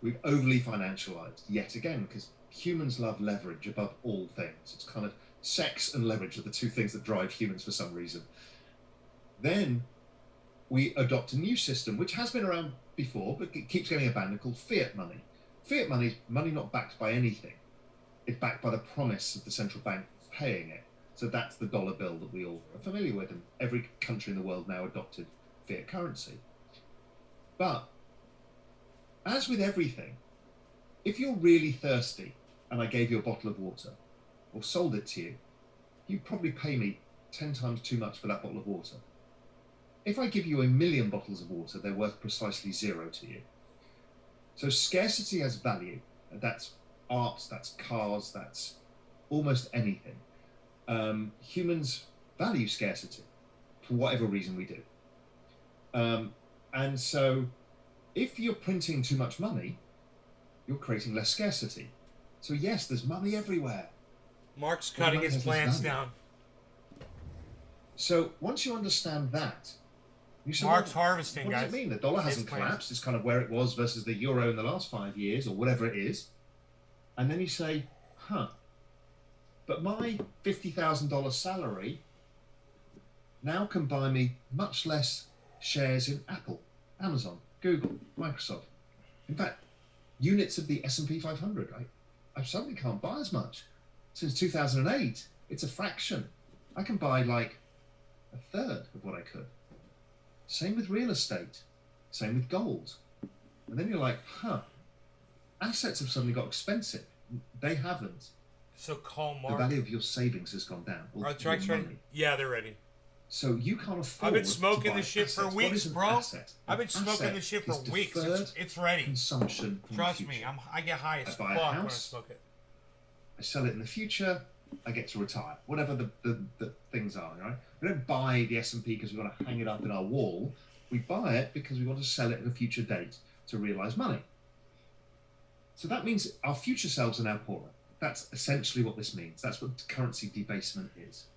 We've overly financialized yet again because humans love leverage above all things. It's kind of sex and leverage are the two things that drive humans for some reason. Then we adopt a new system, which has been around before, but it keeps getting abandoned, called fiat money. Fiat money is money not backed by anything. It's backed by the promise of the central bank paying it. So that's the dollar bill that we all are familiar with, and every country in the world now adopted fiat currency. But as with everything, if you're really thirsty and I gave you a bottle of water or sold it to you, you'd probably pay me 10 times too much for that bottle of water. If I give you 1 million bottles of water, they're worth precisely zero to you. So scarcity has value. That's art, that's cars, that's almost anything. Humans value scarcity for whatever reason we do. And so if you're printing too much money, you're creating less scarcity. So yes, there's money everywhere. Mark's cutting his plants down. So once you understand that, you say, Mark's harvesting, what guys. does it mean? The dollar hasn't collapsed. It's kind of where it was versus the euro in the last 5 years or whatever it is. And then you say, but my $50,000 salary now can buy me much less shares in Apple, Amazon, Google, Microsoft. In fact, units of the S&P 500, I suddenly can't buy as much. Since 2008, it's a fraction. I can buy like a third of what I could. Same with real estate. Same with gold. And then you're like, assets have suddenly got expensive. They haven't. So call Mark. The value of your savings has gone down. Are the tracks ready? Yeah, they're ready. So you can't afford. I've been smoking to buy this shit for assets. weeks, What is an bro. asset? I've been An smoking asset this shit is for weeks. deferred It's ready. Consumption. From Trust the me, future. I get high as I buy a fuck when I house. smoke it. I sell it in the future. I get to retire. Whatever the things are, right? We don't buy the S&P because we want to hang it up in our wall. We buy it because we want to sell it at a future date to realize money. So that means our future selves are now poorer. That's essentially what this means. That's what currency debasement is.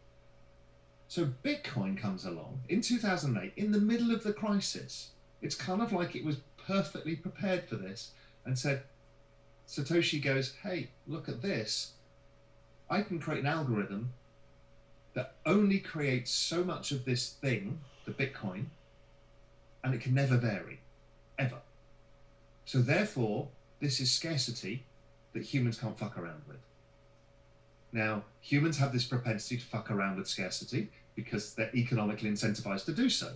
So Bitcoin comes along in 2008, in the middle of the crisis. It's kind of like it was perfectly prepared for this and said, Satoshi goes, hey, look at this. I can create an algorithm that only creates so much of this thing, the Bitcoin, and it can never vary, ever. So therefore, this is scarcity that humans can't fuck around with. Now, humans have this propensity to fuck around with scarcity because they're economically incentivized to do so.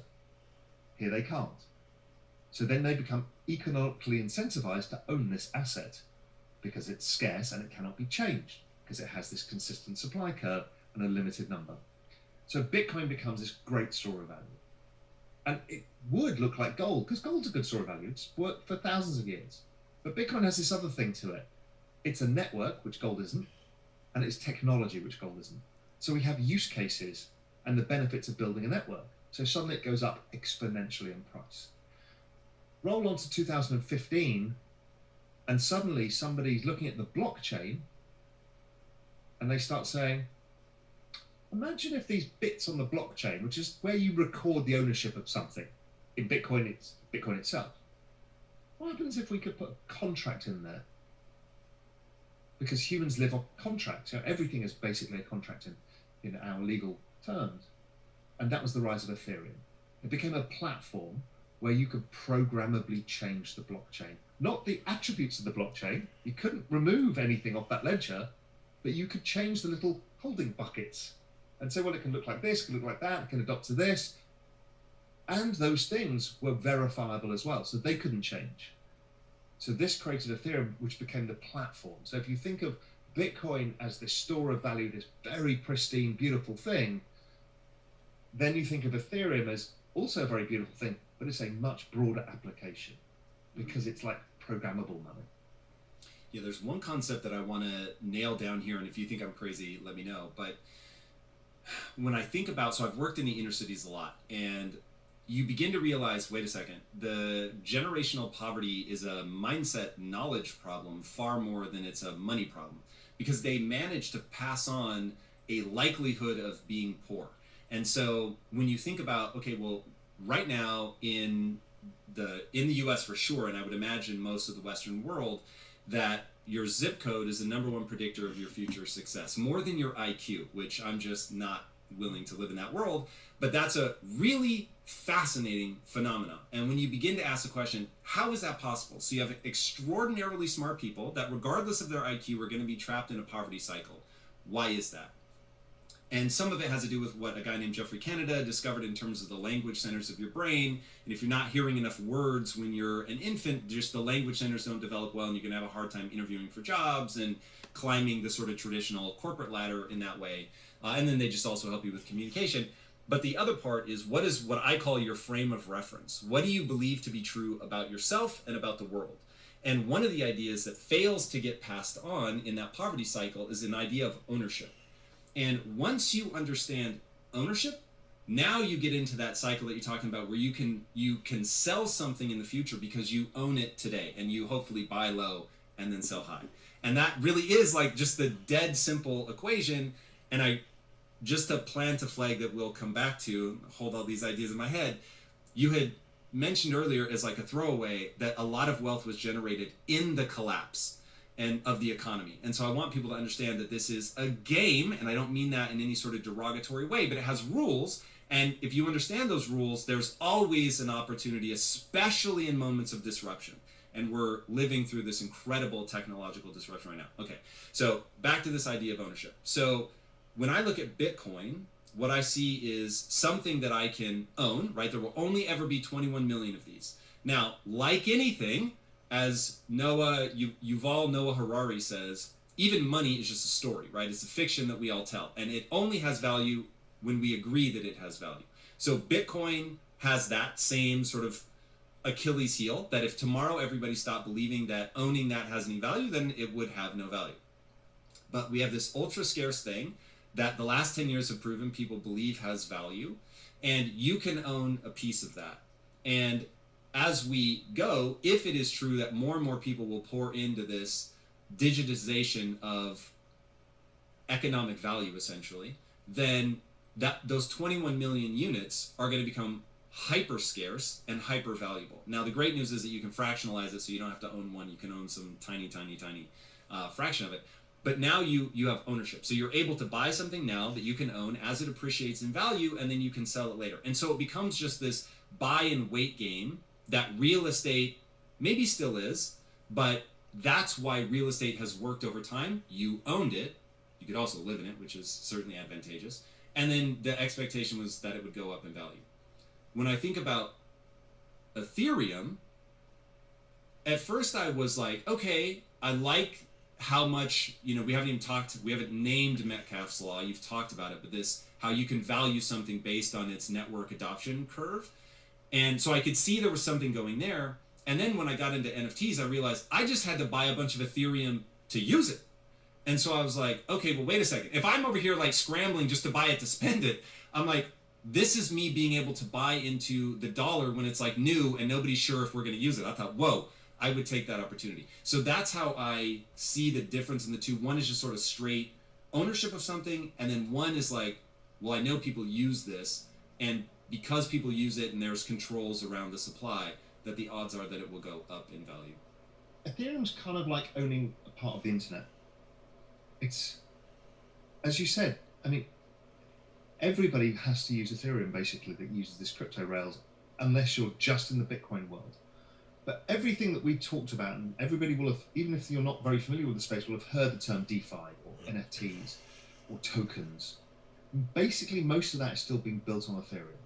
Here they can't. So then they become economically incentivized to own this asset because it's scarce and it cannot be changed because it has this consistent supply curve and a limited number. So Bitcoin becomes this great store of value. And it would look like gold because gold's a good store of value. It's worked for thousands of years. But Bitcoin has this other thing to it. It's a network, which gold isn't, and it's technology, which gold isn't. So we have use cases and the benefits of building a network. So suddenly it goes up exponentially in price. Roll on to 2015, and suddenly somebody's looking at the blockchain and they start saying, imagine if these bits on the blockchain, which is where you record the ownership of something, in Bitcoin, it's Bitcoin itself. What happens if we could put a contract in there? Because humans live on contracts. You know, everything is basically a contract in our legal terms. And that was the rise of Ethereum. It became a platform where you could programmably change the blockchain. Not the attributes of the blockchain. You couldn't remove anything off that ledger, but you could change the little holding buckets and say, well, it can look like this, it can look like that, it can adopt to this. And those things were verifiable as well, so they couldn't change. So this created Ethereum, which became the platform. So if you think of Bitcoin as this store of value, this very pristine, beautiful thing, then you think of Ethereum as also a very beautiful thing, but it's a much broader application because it's like programmable money. Yeah, there's one concept that I want to nail down here, and if you think I'm crazy, let me know. But when I think about, so I've worked in the inner cities a lot, and you begin to realize, wait a second, the generational poverty is a mindset knowledge problem far more than it's a money problem, because they manage to pass on a likelihood of being poor. And so when you think about, okay, well, right now in the US for sure, and I would imagine most of the Western world, that your zip code is the number one predictor of your future success, more than your IQ, which I'm just not willing to live in that world. But that's a really fascinating phenomenon. And when you begin to ask the question, how is that possible? So you have extraordinarily smart people that regardless of their IQ are going to be trapped in a poverty cycle. Why is that? And some of it has to do with what a guy named Geoffrey Canada discovered in terms of the language centers of your brain. And if you're not hearing enough words when you're an infant, just the language centers don't develop well, and you can have a hard time interviewing for jobs and climbing the sort of traditional corporate ladder in that way. And then they just also help you with communication. But the other part is what I call your frame of reference. What do you believe to be true about yourself and about the world? And one of the ideas that fails to get passed on in that poverty cycle is an idea of ownership. And once you understand ownership, now you get into that cycle that you're talking about where you can sell something in the future because you own it today, and you hopefully buy low and then sell high. And that really is like just the dead simple equation. And I just a plant a flag that we'll come back to, hold all these ideas in my head. You had mentioned earlier as like a throwaway that a lot of wealth was generated in the collapse and of the economy. And so I want people to understand that this is a game, and I don't mean that in any sort of derogatory way, but it has rules. And if you understand those rules, there's always an opportunity, especially in moments of disruption. And we're living through this incredible technological disruption right now. Okay, so back to this idea of ownership. So when I look at Bitcoin, what I see is something that I can own, right? There will only ever be 21 million of these. Now, like anything, as Yuval Noah Harari says, even money is just a story, right? It's a fiction that we all tell. And it only has value when we agree that it has value. So Bitcoin has that same sort of Achilles heel, that if tomorrow everybody stopped believing that owning that has any value, then it would have no value. But we have this ultra scarce thing that the last 10 years have proven people believe has value, and you can own a piece of that. And as we go, if it is true that more and more people will pour into this digitization of economic value, essentially, then those 21 million units are going to become hyper scarce and hyper valuable. Now, the great news is that you can fractionalize it, so you don't have to own one. You can own some tiny fraction of it. But now you have ownership. So you're able to buy something now that you can own as it appreciates in value, and then you can sell it later. And so it becomes just this buy and wait game that real estate maybe still is, but that's why real estate has worked over time. You owned it. You could also live in it, which is certainly advantageous. And then the expectation was that it would go up in value. When I think about Ethereum, at first I was like, okay, I like how much, we haven't named Metcalfe's law. You've talked about it, but how you can value something based on its network adoption curve. And so I could see there was something going there. And then when I got into NFTs, I realized I just had to buy a bunch of Ethereum to use it. And so I was like, okay, well, wait a second. If I'm over here like scrambling just to buy it to spend it, I'm like, this is me being able to buy into the dollar when it's like new and nobody's sure if we're going to use it. I thought, whoa, I would take that opportunity. So that's how I see the difference in the two. One is just sort of straight ownership of something, and then one is like, well, I know people use this, and because people use it and there's controls around the supply, that the odds are that it will go up in value. Ethereum's kind of like owning a part of the internet. It's, as you said, I mean, everybody has to use Ethereum basically that uses this crypto rails, unless you're just in the Bitcoin world. But everything that we talked about, and everybody will have, even if you're not very familiar with the space, will have heard the term DeFi or NFTs or tokens. Basically, most of that is still being built on Ethereum.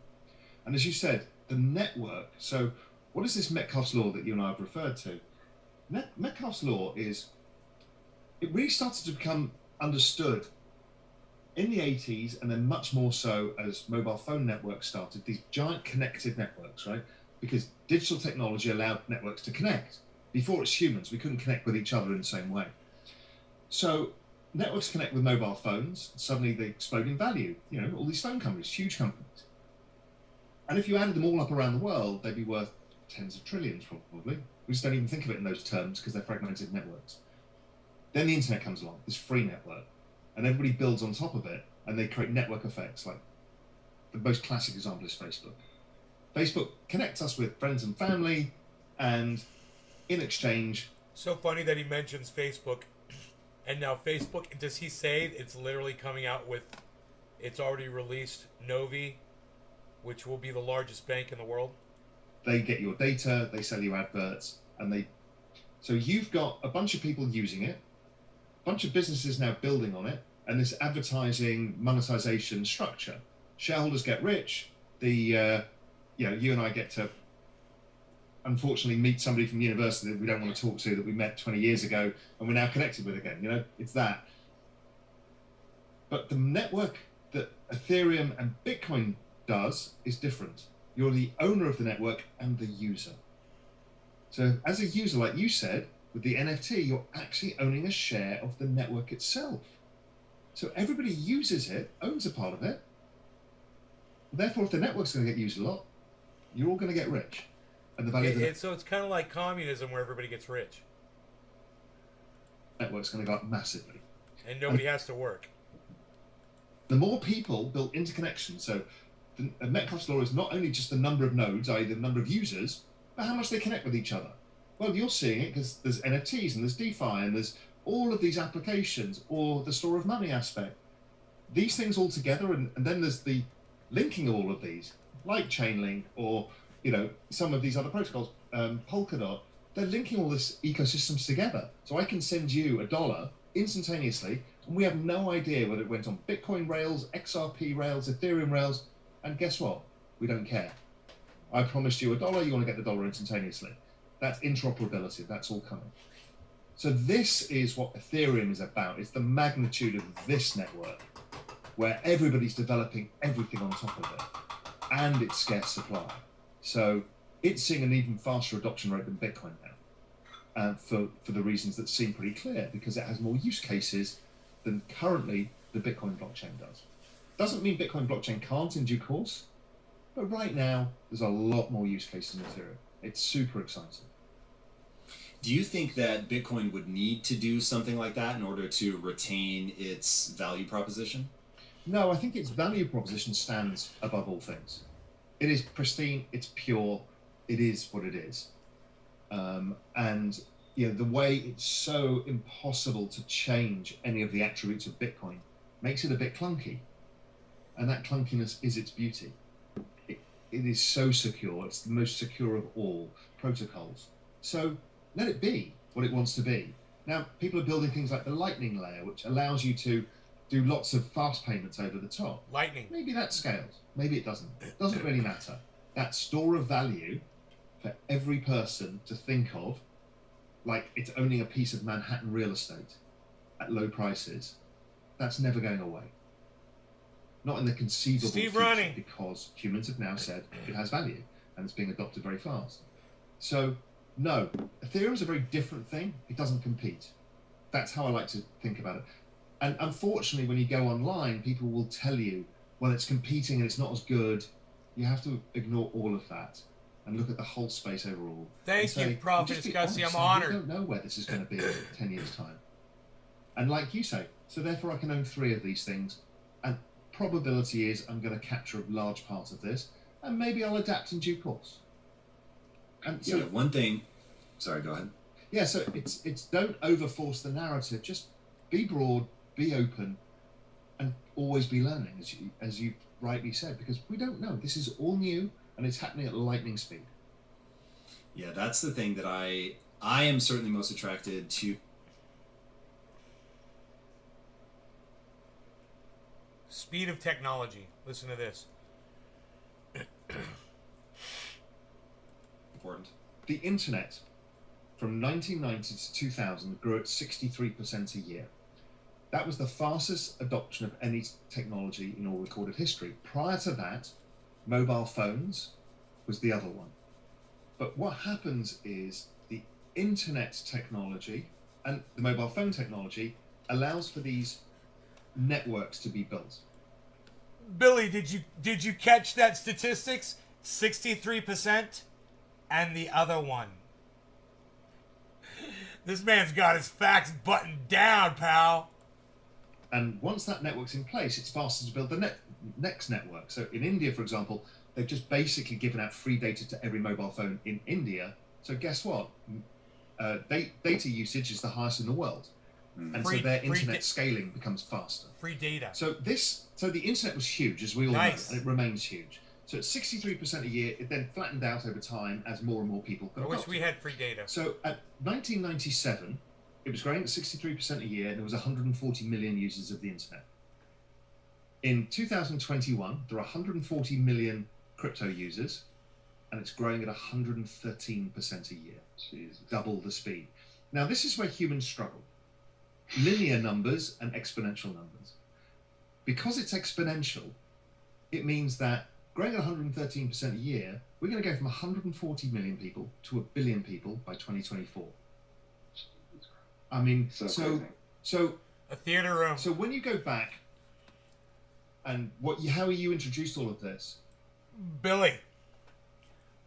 And as you said, the network, so what is this Metcalfe's law that you and I have referred to? Metcalfe's law is, it really started to become understood in the 80s, and then much more so as mobile phone networks started, these giant connected networks, right? Because digital technology allowed networks to connect. Before it's humans, we couldn't connect with each other in the same way. So networks connect with mobile phones, suddenly they explode in value. All these phone companies, huge companies. And if you added them all up around the world, they'd be worth tens of trillions probably. We just don't even think of it in those terms because they're fragmented networks. Then the internet comes along, this free network, and everybody builds on top of it, and they create network effects. Like the most classic example is Facebook. Facebook connects us with friends and family, and in exchange... So funny that he mentions Facebook. And now Facebook, does he say it's literally coming out with, it's already released Novi, which will be the largest bank in the world? They get your data, they sell you adverts, and so you've got a bunch of people using it, a bunch of businesses now building on it, and this advertising monetization structure. Shareholders get rich, you and I get to, unfortunately, meet somebody from university that we don't want to talk to, that we met 20 years ago, and we're now connected with again. It's that. But the network that Ethereum and Bitcoin does is different. You're the owner of the network and the user. So as a user, like you said, with the NFT, you're actually owning a share of the network itself. So everybody uses it, owns a part of it. Therefore, if the network's going to get used a lot, you're all going to get rich. And the value of the So it's kind of like communism where everybody gets rich. network's going to go up massively. And nobody has to work. The more people build interconnections, so the Metcalfe's law is not only just the number of nodes, i.e. the number of users, but how much they connect with each other. Well, you're seeing it because there's NFTs and there's DeFi and there's all of these applications, or the store of money aspect. These things all together, and then there's the linking all of these, like Chainlink or some of these other protocols, Polkadot. They're linking all this ecosystems together. So I can send you $1 instantaneously, and we have no idea whether it went on Bitcoin rails, XRP rails, Ethereum rails, and guess what? We don't care. I promised you $1, you want to get the dollar instantaneously. That's interoperability, that's all coming. So this is what Ethereum is about. It's the magnitude of this network. where everybody's developing everything on top of it, and it's scarce supply. So it's seeing an even faster adoption rate than Bitcoin now, for the reasons that seem pretty clear, because it has more use cases than currently the Bitcoin blockchain does. Doesn't mean Bitcoin blockchain can't in due course, but right now there's a lot more use cases in Ethereum. It's super exciting. Do you think that Bitcoin would need to do something like that in order to retain its value proposition? No, I think its value proposition stands above all things. It is pristine, it's pure, it is what it is. And the way it's so impossible to change any of the attributes of Bitcoin makes it a bit clunky. And that clunkiness is its beauty. It is so secure, it's the most secure of all protocols. So let it be what it wants to be. Now, people are building things like the Lightning layer, which allows you to do lots of fast payments over the top. Lightning. Maybe that scales. Maybe it doesn't. It doesn't really matter. That store of value for every person to think of, like it's owning a piece of Manhattan real estate at low prices, that's never going away. Not in the conceivable Steve future, Running. because humans have now said it has value and it's being adopted very fast. So, no, Ethereum's a very different thing. It doesn't compete. That's how I like to think about it. And unfortunately, when you go online, people will tell you, well, it's competing and it's not as good. You have to ignore all of that and look at the whole space overall. Thank you, Prophet Gussie. I'm We honored. don't know where this is going to be in 10 years' time. And like you say, so therefore I can own 3 of these things. And probability is I'm going to capture a large part of this, and maybe I'll adapt in due course. And so, One thing. Sorry, go ahead. yeah, so it's don't overforce the narrative. Just be broad, be open, and always be learning, as you rightly said, because we don't know. This is all new, and it's happening at lightning speed. Yeah, that's the thing that I am certainly most attracted to. Speed of technology. Listen to this. Important. The internet from 1990 to 2000 grew at 63% a year. That was the fastest adoption of any technology in all recorded history. Prior to that, mobile phones was the other one. But what happens is the internet technology and the mobile phone technology allows for these networks to be built. Billy, did you catch that statistics? 63%, and the other one. This man's got his facts buttoned down, pal. And once that network's in place, it's faster to build the next network. So in India, for example, they've just basically given out free data to every mobile phone in India. So guess what? Data usage is the highest in the world. And Free- so their free internet scaling becomes faster. Free data. So the internet was huge, as we all Nice. know, and it remains huge. So at 63% a year, it then flattened out over time as more and more people got I wish adopted. we had free data. So at 1997, it was growing at 63% a year, and there was 140 million users of the internet. In 2021, there are 140 million crypto users, and it's growing at 113% a year. Jesus. Double the speed. Now, this is where humans struggle. Linear numbers and exponential numbers. Because it's exponential, it means that growing at 113% a year, we're going to go from 140 million people to 1 billion people by 2024. I mean, So so crazy. A theater room. so when you go back and how you introduced all of this, Billy,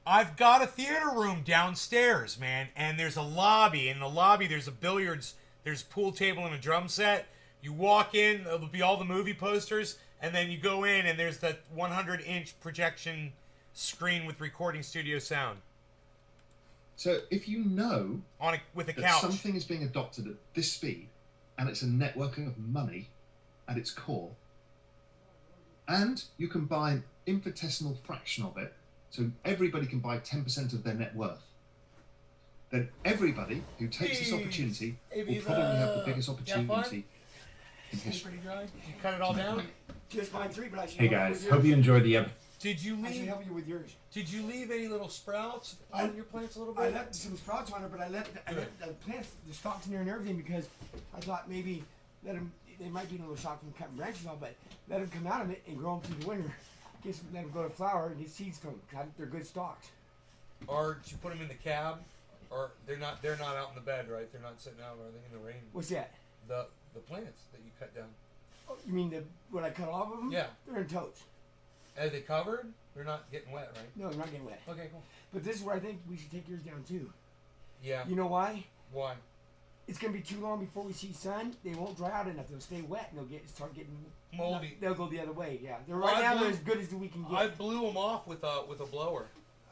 I've got a theater room downstairs, man, and there's a lobby. In the lobby, there's a billiards, there's a pool table and a drum set. You walk in, there'll be all the movie posters, and then you go in, and there's the 100-inch projection screen with recording studio sound so if you know with a that couch. something is being adopted at this speed, and it's a networking of money at its core, and you can buy an infinitesimal fraction of it, so everybody can buy 10% of their net worth, then everybody who takes this Hey, opportunity hey, will Visa. probably have the biggest You have opportunity in history. Pretty dry. Did you cut it all down? Just mine 3, but I should Hey help you guys, with hope you yours. enjoyed the episode. Did you I should leave? help you with yours. Did you leave any little sprouts on your plants a little I bit? left some sprouts on it, but I let the plants, the stalks in there and everything, because I thought maybe let them they might be a little shocked from cutting branches off, but let them come out of it and grow them through the winter. Let them go to flower and these seeds come. They're good stalks. Or did you put them in the cab? Or they're not out in the bed, right? They're not sitting out, are they, in the rain? What's that? The plants that you cut down. Oh, you mean when I cut off of them? Yeah. They're in totes. Are they covered? They're not getting wet, right? No, they're not getting wet. Okay, cool. But this is where I think we should take yours down too. Yeah. You know why? Why? It's gonna be too long before we see sun. They won't dry out enough. They'll stay wet and they'll start getting Moldy. They'll go the other way. Yeah. They're Well, right now. blew- They're as good as we can get. I blew them off with a blower.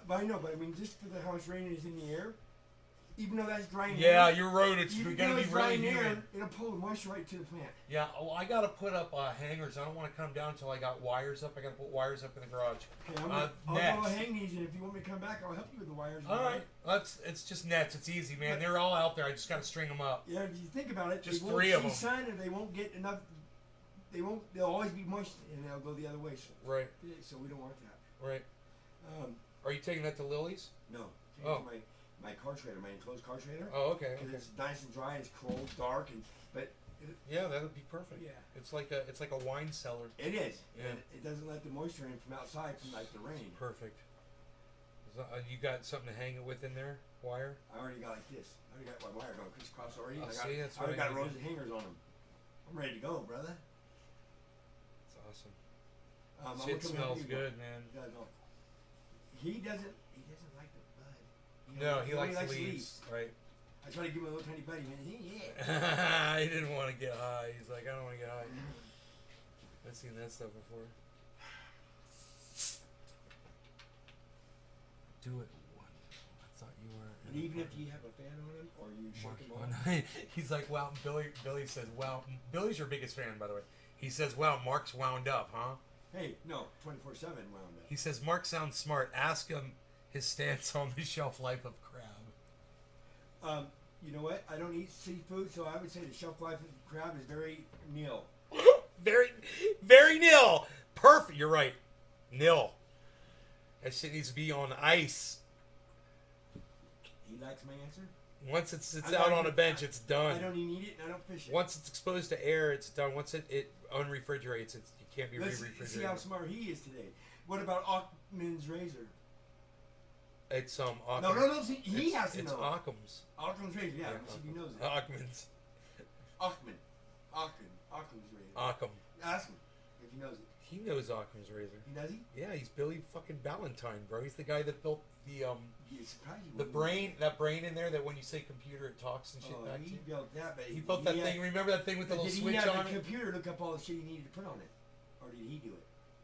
But I know. But I mean, just for how much rain is in the air, even though that's drying Yeah, air, you're right. It's even going though to be it's really drying humid. air, it'll pull the moisture right to the plant. Yeah. Oh, I got to put up hangers. I don't want to come down until I got wires up. I got to put wires up in the garage. Okay, I'll Nets. go hang these, and if you want me to come back, I'll help you with the wires. All right. It's just nets. It's easy, man. They're all out there. I just got to string them up. Yeah, if you think about it, Just they won't 3 see of 'em. sun, and they won't get enough. They'll always be moist, and they'll go the other way. Right. So we don't want that. Right. Um, Are you taking that to Lily's? no. Oh. My car trader, my enclosed car trader. Oh, okay. Because Okay. it's nice and dry, it's cold, dark, but Yeah, that would be perfect. Yeah. It's like a wine cellar. it is. Yeah. And it doesn't let the moisture in from outside, from like the rain. Perfect. You got something to hang it with in there? Wire? I already got like this. I already got my wire going crisscross already. Oh, I see, that's already what I got need rows to- of hangers on them. I'm ready to go, brother. It's awesome. I'm Shit gonna come help smells you. good, man. Yeah, no. He doesn't like the bud. No, he only likes leaves. Right. I try to give him a little tiny buddy, man. Yeah. He didn't want to get high. He's like, I don't want to get high. I've seen that stuff before. Do it. I thought you were. And even if you have a fan on him or you shake him off. Mark, he's like, wow. Billy says, wow. Billy's your biggest fan, by the way. He says, wow, Mark's wound up, huh? Hey, no, 24/7 wound up. He says, Mark sounds smart. Ask him his stance on the shelf life of crab. You know what? I don't eat seafood, so I would say the shelf life of crab is very nil. Very, very nil. Perfect. You're right. Nil. That shit needs to be on ice. He likes my answer. Once it's I out don't on a even- bench, it's done. I don't even eat it, and I don't fish it. Once it's exposed to air, it's done. Once it unrefrigerates, it can't be Let's see how refrigerated. smart he is today. What about Ockman's razor? It's No, see, he it's, has to it's know. Occam's. Ockman's razor, yeah. Yeah, Let's see if he knows it. Ockman's. Ockman's razor. Occam. Ask him if he knows it. He knows Occam's razor. He knows he? Yeah, he's Billy fucking Ballantyne, bro. He's the guy that built the He's surprised you the wouldn't brain, that brain in there that when you say computer it talks and shit know. back to He you. built that, but He built that thing. Remember that thing with the But little did switch he have on the it? computer look up all the shit he needed to put on it? Or did he do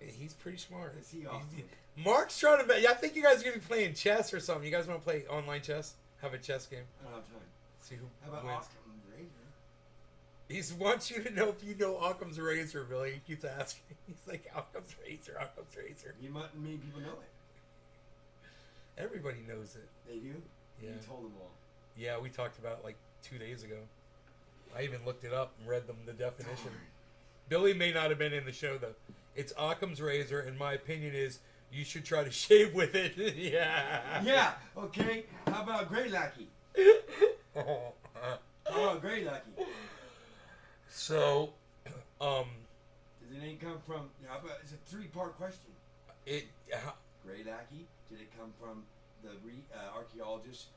it? He's pretty smart. Is he awesome? Mark's trying to bet. I think you guys are gonna be playing chess or something. You guys want to play online chess? Have a chess game. I don't have time. See who How about wins. Ockman's razor? He wants you to know if you know Occam's razor, Billy. He keeps asking. He's like, Occam's razor, Occam's razor. Many people know it. Everybody knows it. They do? Yeah. You told them all. Yeah, we talked about it like 2 days ago. I even looked it up and read them the definition. Billy may not have been in the show though. It's Occam's razor, and my opinion is you should try to shave with it. Yeah. Yeah, okay. How about Grey Lackey? How about Grey Lackey? So, Does the name come from? How about, it's a three-part question. it Grey Lackey. Did it come from the archaeologist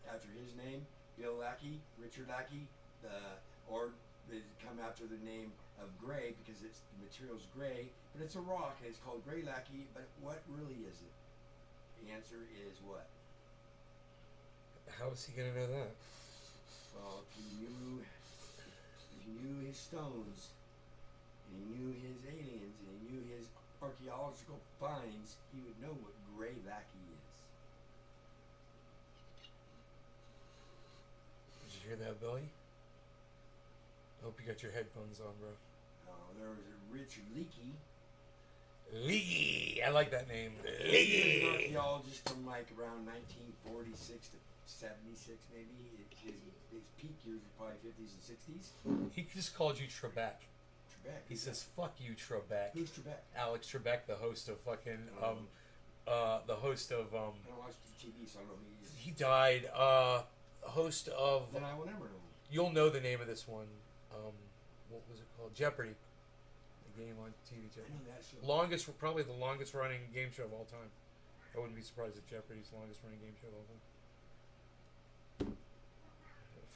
after his name, Bill Lackey, Richard Lackey, or did it come after the name of Gray because the material's gray, but it's a rock and it's called Grey Lackey. But what really is it? The answer is what? how is he gonna know that? Well, if you knew his stones, and he knew his aliens, and he knew his archaeological finds, he would know what Grey Lackey is. Did you hear that, Billy? Hope you got your headphones on, bro. There was a Richard Leakey. Leaky. I like that name. He was an Leaky. archaeologist from like around 1946 to 76, maybe. His peak years were probably 50s and 60s. He just called you Trebek. Trebek. He says, "Fuck you, Trebek." Who's Trebek? Alex Trebek, the host of fucking the host of I don't watch TV, so I don't know who he is. he died. Host of Then I will never know. you'll know the name of this one. what was it called? Jeopardy. The game on TV I Jeopardy. know that show. Probably the longest running game show of all time. I wouldn't be surprised if Jeopardy's the longest running game show of all time.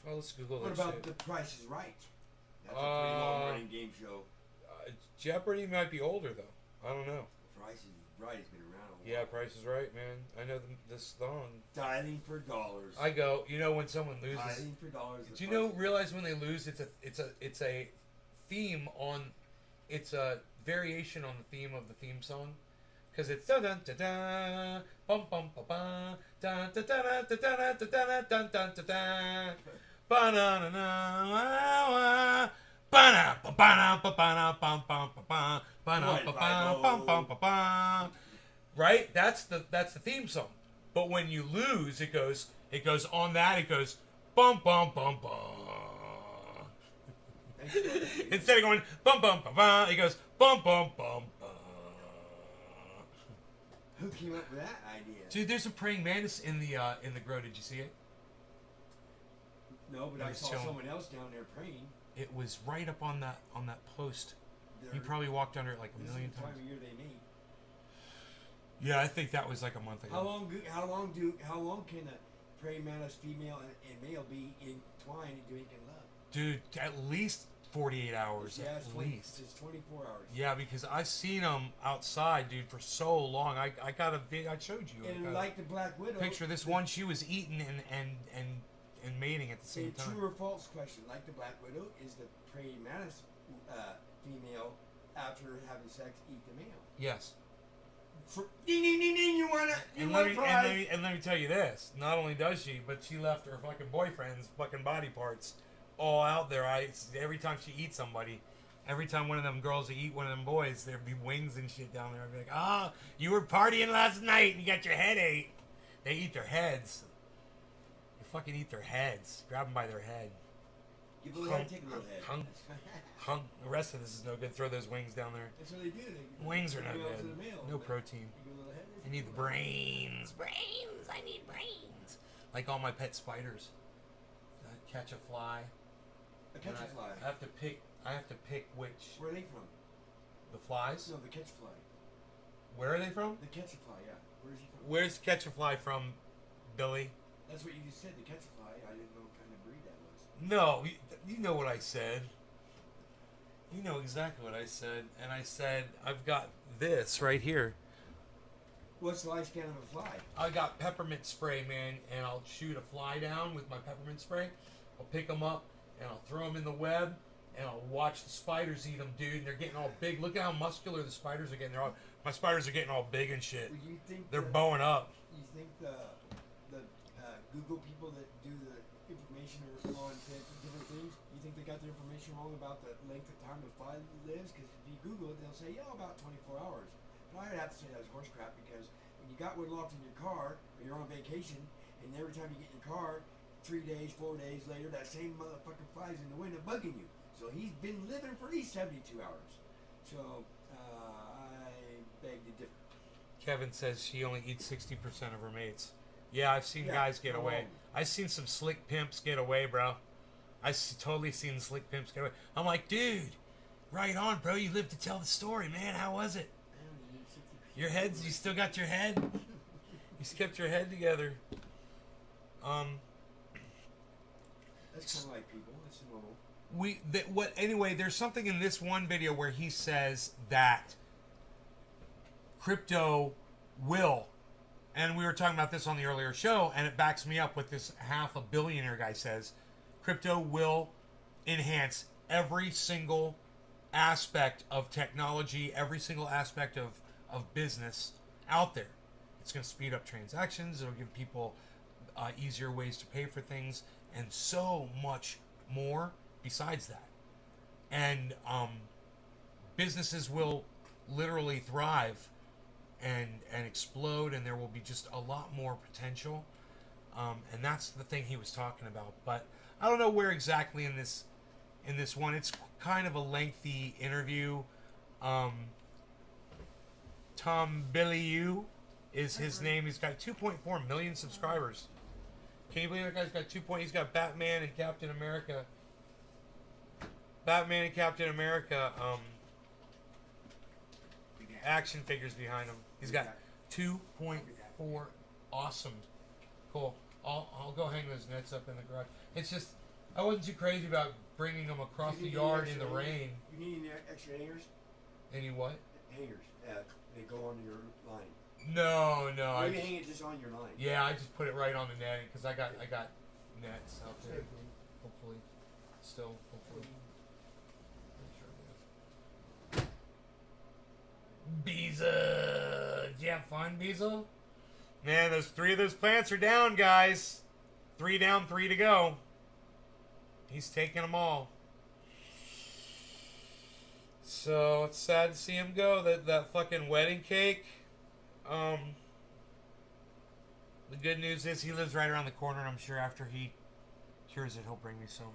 Well, let's Google What that about shit. The Price is Right? That's a pretty long running game show. Jeopardy might be older though. I don't know. The Price is Right has been around a while. Yeah, Price is Right, man. I know this song. Dialing for dollars. I go. You know when someone loses. Dialing for dollars. Do you know? Realize when they lose, it's a theme on. It's a variation on the theme of the theme song, because it's da da da da bum bum ba ba da da da da da da da da da da da da ba na na na ba na ba na ba na bum bum ba ba ba na ba ba bum bum ba ba. Right? That's the theme song. But when you lose, it goes on that. It goes bum bum bum bum. Instead of going bum bum bum bum, it goes bum bum bum bum. Who came up with that idea? Dude, there's a praying mantis in the grow. Did you see it? No, but I Nice saw show. someone else down there praying. It was right up on that post. They're- You probably walked under it like a This million is the time times. of year they meet. Yeah, I think that was like a month ago. How long can a praying mantis female and male be entwined and making love? Dude, at least 48 hours. Yeah, At least. It's 24 hours. Yeah, because I've seen them outside, dude, for so long. I got a video. I showed you. I And got like the Black Widow, a picture. This one, she was eating and mating at the a same time. true or false question. Like the Black Widow, is the praying mantis female after having sex eat the male? Yes. Ding ding ding ding! You want And let me tell you this. Not only does she, but she left her fucking boyfriend's fucking body parts all out there. Every time she eats somebody, every time one of them girls would eat one of them boys, there'd be wings and shit down there. I'd be like, ah, you were partying last night and you got your head ate. They eat their heads. They fucking eat their heads. Grab them by their head. Give a little head, take a little head. The rest of this is no good. Throw those wings down there. That's what they do. They Wings are no male to good. the male, No but protein. you give a little head, I need the brains. Brains. I need brains. Like all my pet spiders. Catch a fly. A catch a fly. I have to pick which. Where are they from? The flies? No, the catch fly. Where are they from? The catch a fly, yeah. Where is he from? Where's catch a fly from, Billy? That's what you just said, the catch a fly. I didn't know what kind of breed that was. No, you know what I said. You know exactly what I said. And I said, I've got this right here. What's the lifespan of a fly? I got peppermint spray, man, and I'll shoot a fly down with my peppermint spray. I'll pick them up, and I'll throw them in the web, and I'll watch the spiders eat them, dude. And they're getting all big. Look at how muscular the spiders are getting. My spiders are getting all big and shit. Well, you think They're bowing up. You think the Google people that do the information or on different things, you think they got their information wrong about the length of time a fly lives? Because if you Google it, they'll say, yeah, about 24 hours. But I would have to say that's horse crap, because when you got one locked in your car, or you're on vacation, and every time you get in your car, 3 days, 4 days later, that same motherfucker flies in the window bugging you. So he's been living for at least 72 hours. So I beg to differ. Kevin says she only eats 60% of her mates. Yeah, I've seen Yeah, guys get how away. long? I've seen some slick pimps get away, bro. Totally seen slick pimps get away. I'm like, dude, right on, bro. You lived to tell the story, man. How was it? I only eat 60%. Your head's, you still got your head? You kept your head together. That's kind of like people. That's normal. Anyway, there's something in this one video where he says that crypto will, and we were talking about this on the earlier show, and it backs me up with this $500 million guy says crypto will enhance every single aspect of technology, every single aspect of business out there. It's going to speed up transactions. It'll give people easier ways to pay for things, and so much more besides that. And businesses will literally thrive and explode, and there will be just a lot more potential. And that's the thing he was talking about. But I don't know where exactly in this one. It's kind of a lengthy interview. Tom Bilyeu is his name. He's got 2.4 million subscribers. Can you believe that guy's got 2 point? He's got Batman and Captain America. Batman and Captain America action figures behind him. He's got 2.4. Awesome. Cool. I'll go hang those nets up in the garage. It's just, I wasn't too crazy about bringing them across the yard in the rain. You need any extra hangers? Any what? Hangers. They go on your line. No. Or you hang it just on your line. Yeah, I just put it right on the netting because I got nets out there. Hopefully. Hopefully. Beezel! Did you have fun, Beezel? Man, those 3 of those plants are down, guys. 3 down, 3 to go. He's taking them all. So it's sad to see him go. That fucking wedding cake. The good news is he lives right around the corner, and I'm sure after he cures it, he'll bring me some.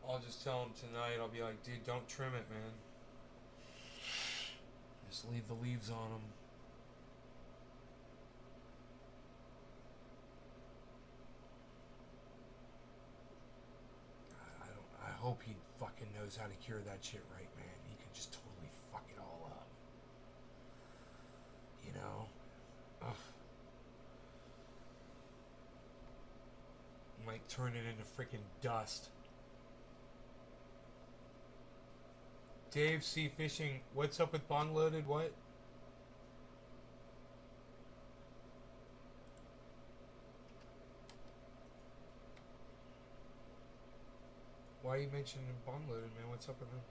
I'll just tell him tonight. I'll be like, dude, don't trim it, man. Just leave the leaves on them. I hope he fucking knows how to cure that shit right, man. He could just totally fuck it all up. You know? Ugh. Might turn it into freaking dust. Dave C. Fishing, what's up with Bond Loaded? What? Why are you mentioning Bond Loaded, man? What's up with him?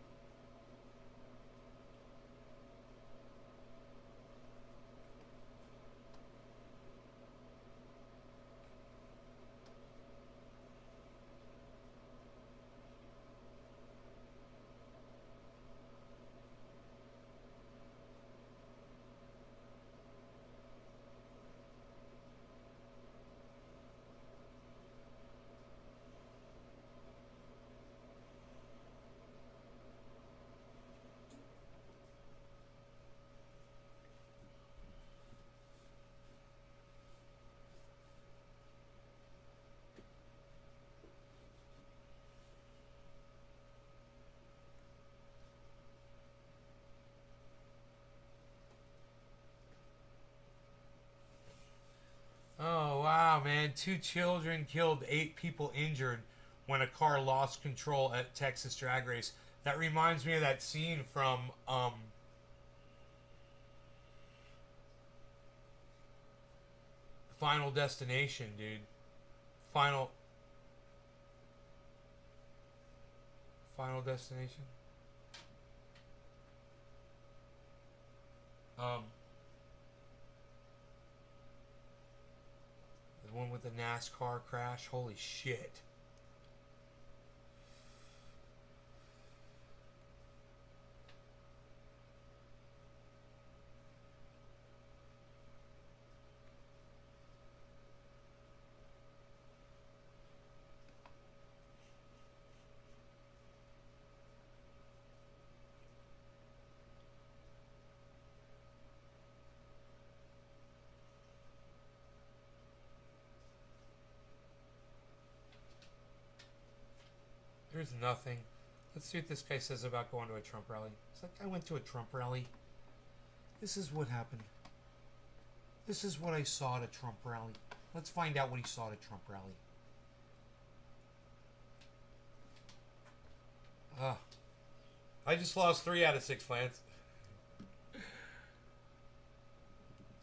Oh, wow, man. 2 children killed, 8 people injured when a car lost control at Texas Drag Race. That reminds me of that scene from, Final Destination, dude. Final Destination? The one with the NASCAR crash. Holy shit. There's nothing. Let's see what this guy says about going to a Trump rally. It's like, I went to a Trump rally. This is what happened. This is what I saw at a Trump rally. Let's find out what he saw at a Trump rally. I just lost 3 out of 6 plants.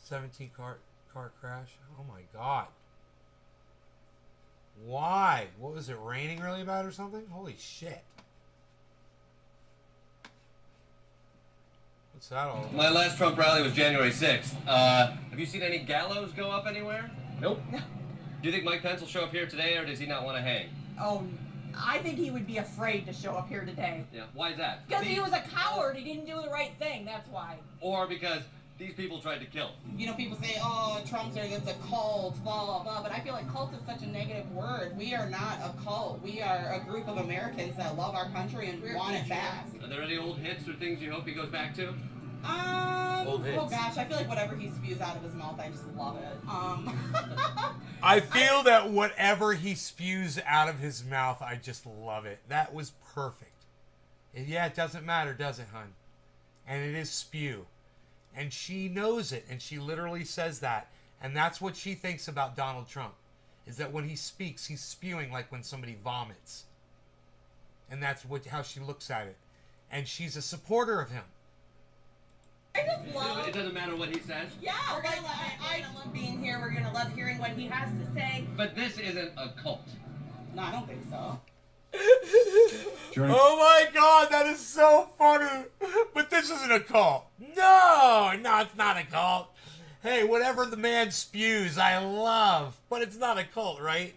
17 car crash. Oh my god. Why? What was it, raining really bad or something? Holy shit. What's that all about? My last Trump rally was January 6th. Have you seen any gallows go up anywhere? Nope. Do you think Mike Pence will show up here today, or does he not want to hang? Oh, I think he would be afraid to show up here today. Yeah, why is that? Because he was a coward. He didn't do the right thing. That's why. Or because these people tried to kill? You know, people say, oh, Trump's it's a cult, blah, blah, blah. But I feel like cult is such a negative word. We are not a cult. We are a group of Americans that love our country and want it back. Are there any old hits or things you hope he goes back to? Old hits. Oh gosh, I feel like whatever he spews out of his mouth, I just love it. I feel that whatever he spews out of his mouth, I just love it. That was perfect. And yeah, it doesn't matter, does it, hun? And it is spew. And she knows it, and she literally says that. And that's what she thinks about Donald Trump, is that when he speaks, he's spewing like when somebody vomits. And that's how she looks at it. And she's a supporter of him. I just love. It doesn't matter what he says. Yeah, we're gonna love it. I love being here. We're gonna love hearing what he has to say. But this isn't a cult. No, I don't think so. Oh my god, that is so funny. But this isn't a cult. No, it's not a cult. Hey, whatever the man spews, I love. But it's not a cult, right?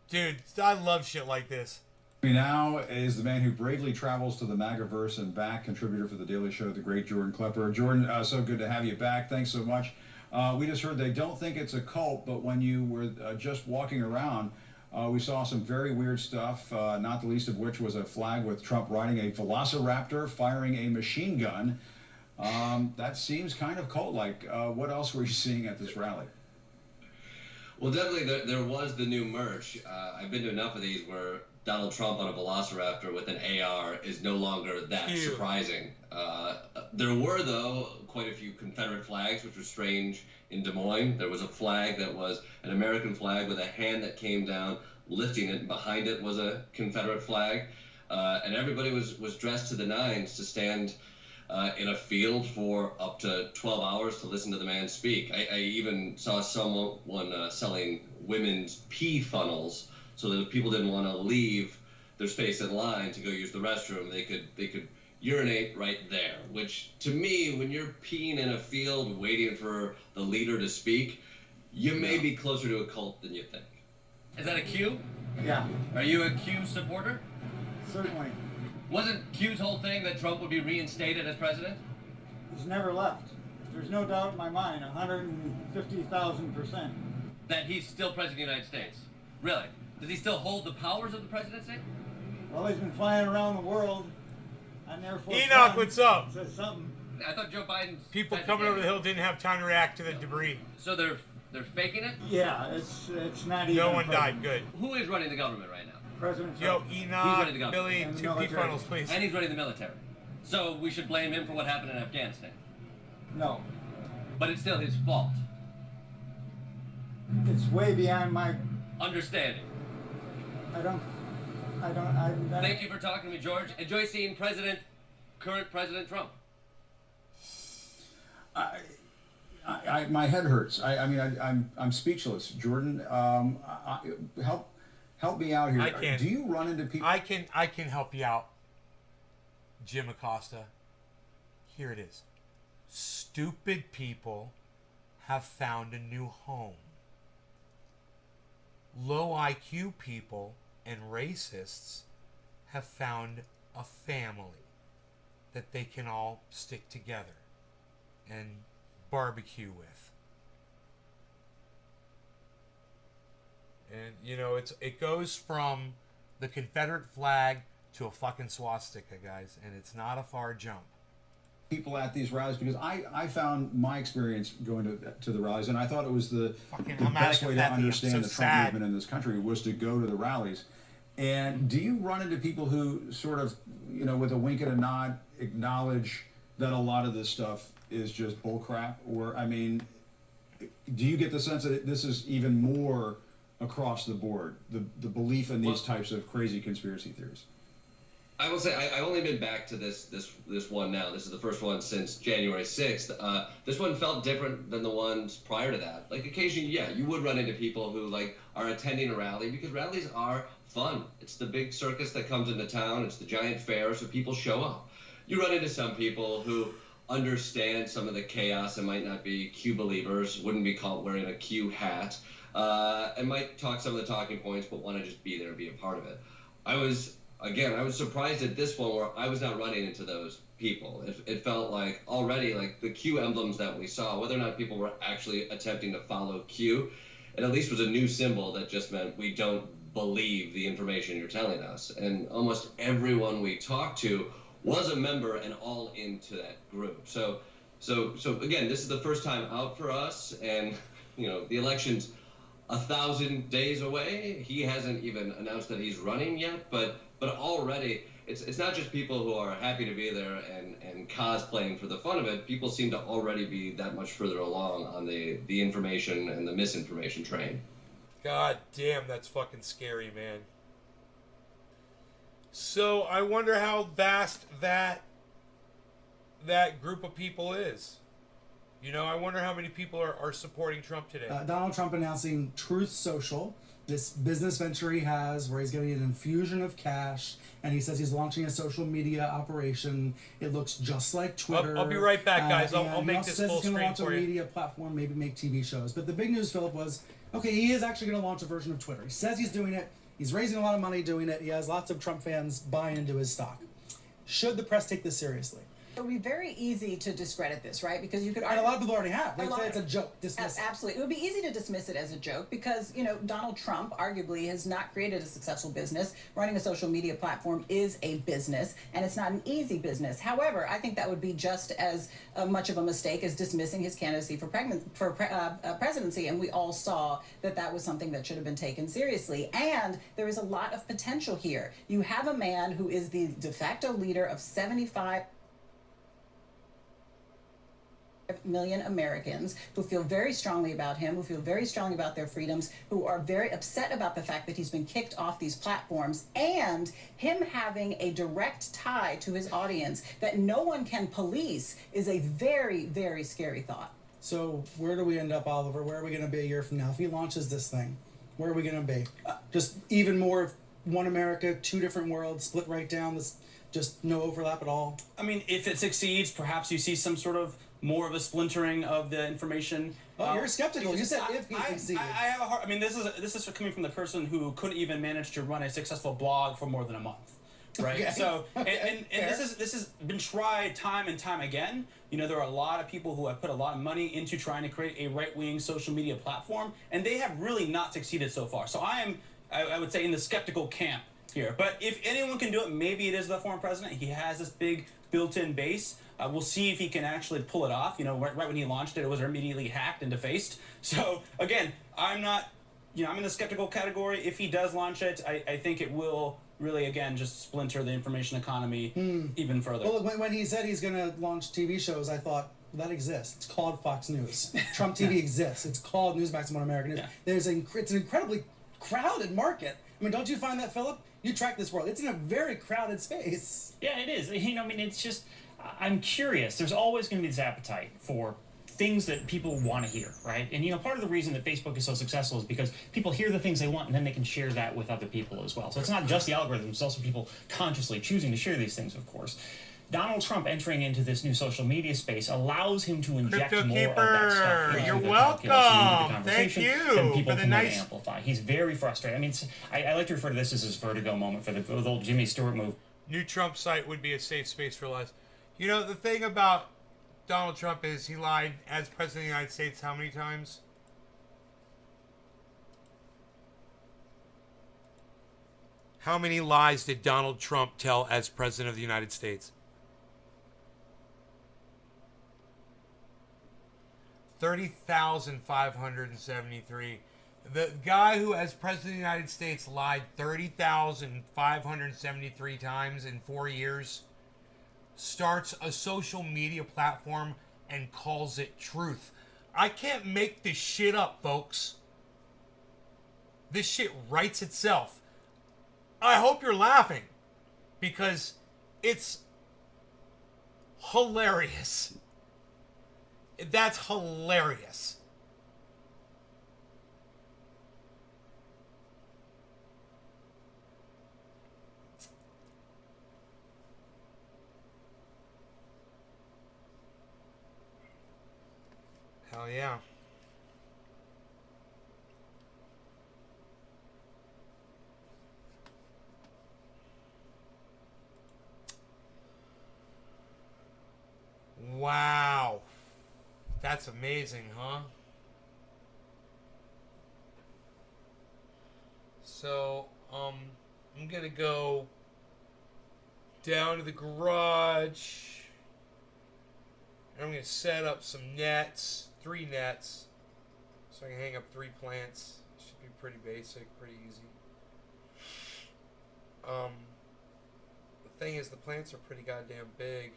Dude, I love shit like this. Now is the man who bravely travels to the MAGAverse and back, contributor for The Daily Show, the great Jordan Klepper. Jordan, so good to have you back. Thanks so much. We just heard they don't think it's a cult, but when you were just walking around, we saw some very weird stuff, not the least of which was a flag with Trump riding a velociraptor, firing a machine gun. That seems kind of cult-like. What else were you seeing at this rally? Well, definitely there was the new merch. I've been to enough of these where Donald Trump on a velociraptor with an AR is no longer that surprising. There were, though, quite a few Confederate flags, which was strange in Des Moines. There was a flag that was an American flag with a hand that came down, lifting it, and behind it was a Confederate flag. And everybody was dressed to the nines to stand in a field for up to 12 hours to listen to the man speak. I even saw someone selling women's pee funnels so that if people didn't want to leave their space in line to go use the restroom, they could urinate right there. Which, to me, when you're peeing in a field waiting for the leader to speak, you may be closer to a cult than you think. Is that a Q? Yeah, Are you a Q supporter? certainly. Wasn't Q's whole thing that Trump would be reinstated as president? He's never left. There's no doubt in my mind, 150,000%. That he's still president of the United States? Really? Does he still hold the powers of the presidency? Well, he's been flying around the world on Air Force Enoch, One. what's up? Says something. I thought Joe Biden's People coming over the hill didn't have time to react to the debris. So they're faking it? Yeah, it's not even. No one died. Good. Who is running the government right now? President Yo, Trump. He's Enoch, ready to go. Billy, And 2 military. P funnels, please. And he's running the military. So we should blame him for what happened in Afghanistan. No, But it's still his fault. it's way beyond my. Understanding. Thank Thank you for talking to me, George. Enjoy seeing current President Trump. My head hurts. I'm speechless. Jordan, help me out here. I can. Do you run into people? I can help you out, Jim Acosta. Here it is. Stupid people have found a new home. Low IQ people and racists have found a family that they can all stick together and barbecue with. And you know, it goes from the Confederate flag to a fucking swastika, guys, and it's not a far jump. People at these rallies, because I found my experience going to the rallies, and I thought it was the I'm best way to Kathy. I'm understand so the Trump sad. movement in this country was to go to the rallies. And do you run into people who sort of, with a wink and a nod, acknowledge that a lot of this stuff is just bullcrap? Or, do you get the sense that this is even more across the board, the belief in these types of crazy conspiracy theories? I will say I've only been back to this one now. This is the first one since January 6th. This one felt different than the ones prior to that. Like occasionally, yeah, you would run into people who are attending a rally because rallies are fun. It's the big circus that comes into town. It's the giant fair, so people show up. You run into some people who understand some of the chaos and might not be Q believers, wouldn't be caught wearing a Q hat, and might talk some of the talking points, but want to just be there and be a part of it. I was surprised at this one where I was not running into those people. It felt like already like the Q emblems that we saw, whether or not people were actually attempting to follow Q, it at least was a new symbol that just meant we don't believe the information you're telling us. And almost everyone we talked to was a member and all into that group. So again, this is the first time out for us, and the election's 1,000 days away. He hasn't even announced that he's running yet, but already it's not just people who are happy to be there and cosplaying for the fun of it. People seem to already be that much further along on the information and the misinformation train. God damn, that's fucking scary, man. So I wonder how vast that group of people is. I wonder how many people are supporting Trump today. Donald Trump announcing Truth Social, this business venture he has where he's getting an infusion of cash, and he says he's launching a social media operation. It looks just like Twitter. I'll be right back, guys. I'll he make also this says full he's going to screen launch a for you. media platform, maybe make TV shows. But the big news, Philip, was, okay, he is actually going to launch a version of Twitter. He says he's doing it. He's raising a lot of money doing it. He has lots of Trump fans buying into his stock. Should the press take this seriously? It would be very easy to discredit this, right? Because you could And a lot of people already have. They A lot say it's a of- joke. Dismiss it. Absolutely. It would be easy to dismiss it as a joke because, Donald Trump arguably has not created a successful business. Running a social media platform is a business, and it's not an easy business. However, I think that would be just as much of a mistake as dismissing his candidacy for presidency, and we all saw that was something that should have been taken seriously. And there is a lot of potential here. You have a man who is the de facto leader of 75 million Americans who feel very strongly about him, who feel very strongly about their freedoms, who are very upset about the fact that he's been kicked off these platforms, and him having a direct tie to his audience that no one can police is a very, very scary thought. So where do we end up, Oliver? Where are we going to be a year from now? If he launches this thing, where are we going to be? Just even more one America, two different worlds, split right down, this just no overlap at all? I mean, if it succeeds, perhaps you see some sort of more of a splintering of the information. Oh, you're skeptical. You said if he succeeded. I have a hard. I mean, this is coming from the person who couldn't even manage to run a successful blog for more than a month, right? Okay. So, and Fair. this has been tried time and time again. There are a lot of people who have put a lot of money into trying to create a right-wing social media platform, and they have really not succeeded so far. So I would say in the skeptical camp here. But if anyone can do it, maybe it is the former president. He has this big built-in base. We'll see if he can actually pull it off. Right when he launched it, it was immediately hacked and defaced. So again, I'm in the skeptical category. If he does launch it, I think it will really, again, just splinter the information economy even further. Well, when he said he's going to launch TV shows, I thought, well, that exists. It's called Fox News. Trump TV exists. It's called Newsmax and One American News. Yeah. It's an incredibly crowded market. I mean, don't you find that, Philip? You track this world. It's in a very crowded space. Yeah, it is. It's just, I'm curious. There's always going to be this appetite for things that people want to hear, right? And part of the reason that Facebook is so successful is because people hear the things they want and then they can share that with other people as well. So it's not just the algorithm, it's also people consciously choosing to share these things, of course. Donald Trump entering into this new social media space allows him to inject Crypto more of that stuff Keeper, into you're the welcome. calculus, into the Thank conversation, you and people for the can then nice- amplify. He's very frustrated. I mean, I like to refer to this as his vertigo moment for the old Jimmy Stewart move. New Trump site would be a safe space for lies. The thing about Donald Trump is he lied as president of the United States how many times? How many lies did Donald Trump tell as president of the United States? 30,573. The guy who, as president of the United States, lied 30,573 times in 4 years starts a social media platform and calls it Truth. I can't make this shit up, folks. This shit writes itself. I hope you're laughing because it's hilarious. That's hilarious. Hell yeah. that's amazing, huh? So, I'm gonna go down to the garage. I'm gonna set up some nets, 3 nets, so I can hang up 3 plants. Should be pretty basic, pretty easy. The thing is, the plants are pretty goddamn big.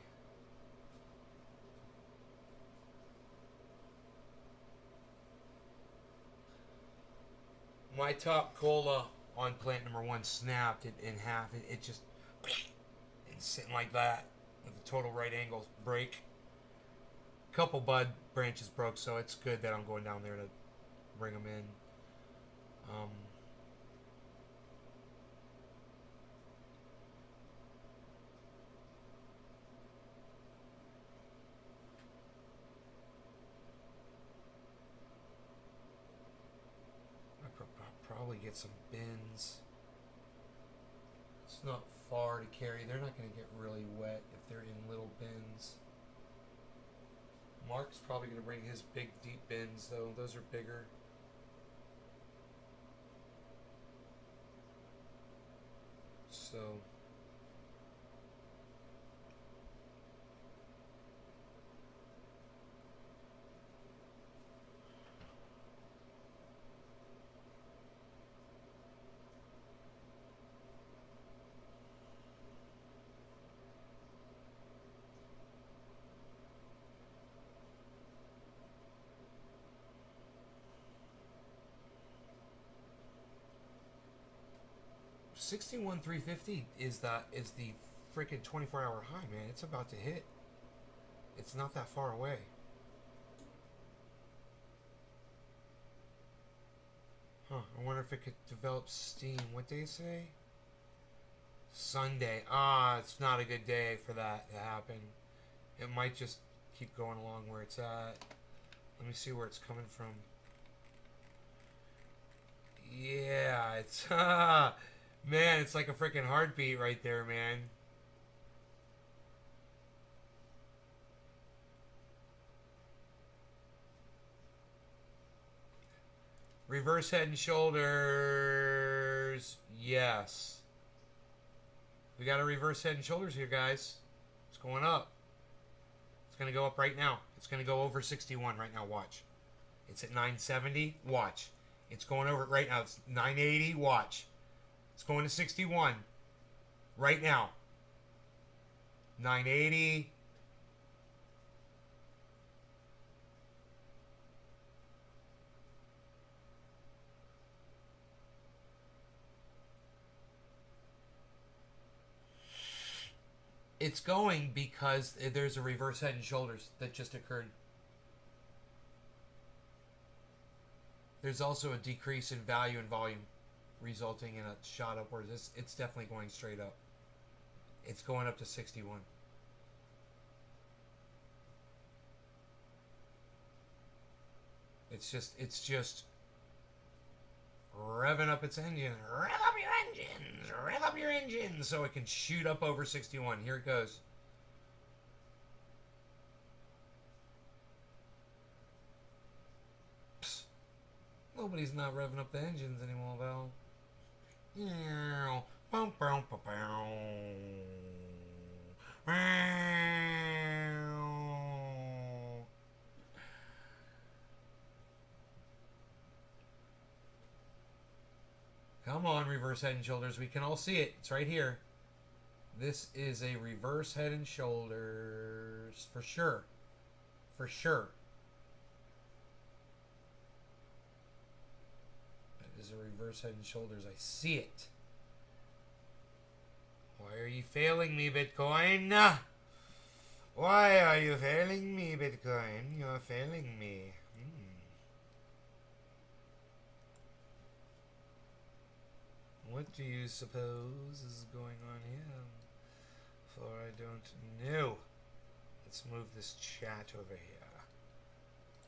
My top cola on plant number 1 snapped it in half. It just it's sitting like that with a total right angle break. Couple bud branches broke, so it's good that I'm going down there to bring them in. Probably get some bins. It's not far to carry. They're not going to get really wet if they're in little bins. Mark's probably going to bring his big deep bins though. Those are bigger. So $61,350 is the freaking 24-hour high, man. It's about to hit. It's not that far away. Huh, I wonder if it could develop steam. What day say? Sunday. Ah, it's not a good day for that to happen. It might just keep going along where it's at. Let me see where it's coming from. Yeah, it's man, it's like a freaking heartbeat right there, man. Reverse head and shoulders. Yes. We got a reverse head and shoulders here, guys. It's going up. It's going to go up right now. It's going to go over 61 right now. Watch. It's at 970. Watch. It's going over it right now. It's 980. Watch. It's going to 61 right now. 980. It's going because there's a reverse head and shoulders that just occurred. There's also a decrease in value and volume, resulting in a shot upwards. It's definitely going straight up. It's going up to 61. It's just revving up its engine. Rev up your engines! Rev up your engines! So it can shoot up over 61. Here it goes. Psst. Nobody's not revving up the engines anymore, though. Come on, reverse head and shoulders. We can all see it. It's right here. This is a reverse head and shoulders. For sure. For sure. That is a reverse head and shoulders. I see it. Why are you failing me, Bitcoin? Why are you failing me, Bitcoin? You're failing me. What do you suppose is going on here? For I don't know. Let's move this chat over here.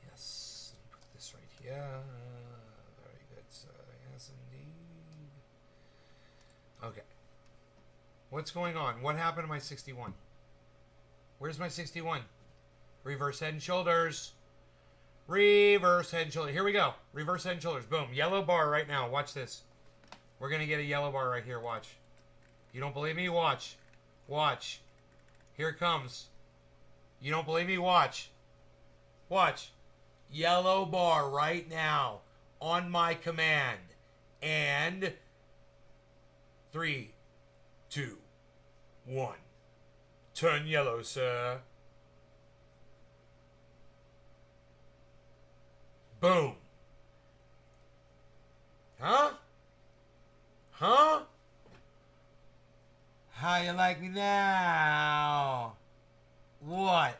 Yes, and put this right here. Very good, sir. Yes, indeed. Okay. What's going on? What happened to my 61? Where's my 61? Reverse head and shoulders. Reverse head and shoulders. Here we go. Reverse head and shoulders. Boom. Yellow bar right now. Watch this. We're going to get a yellow bar right here. Watch. You don't believe me? Watch. Watch. Here it comes. You don't believe me? Watch. Watch. Yellow bar right now on my command. And 3, 2, 1. Turn yellow, sir. Boom. Huh? Huh? How you like me now? What?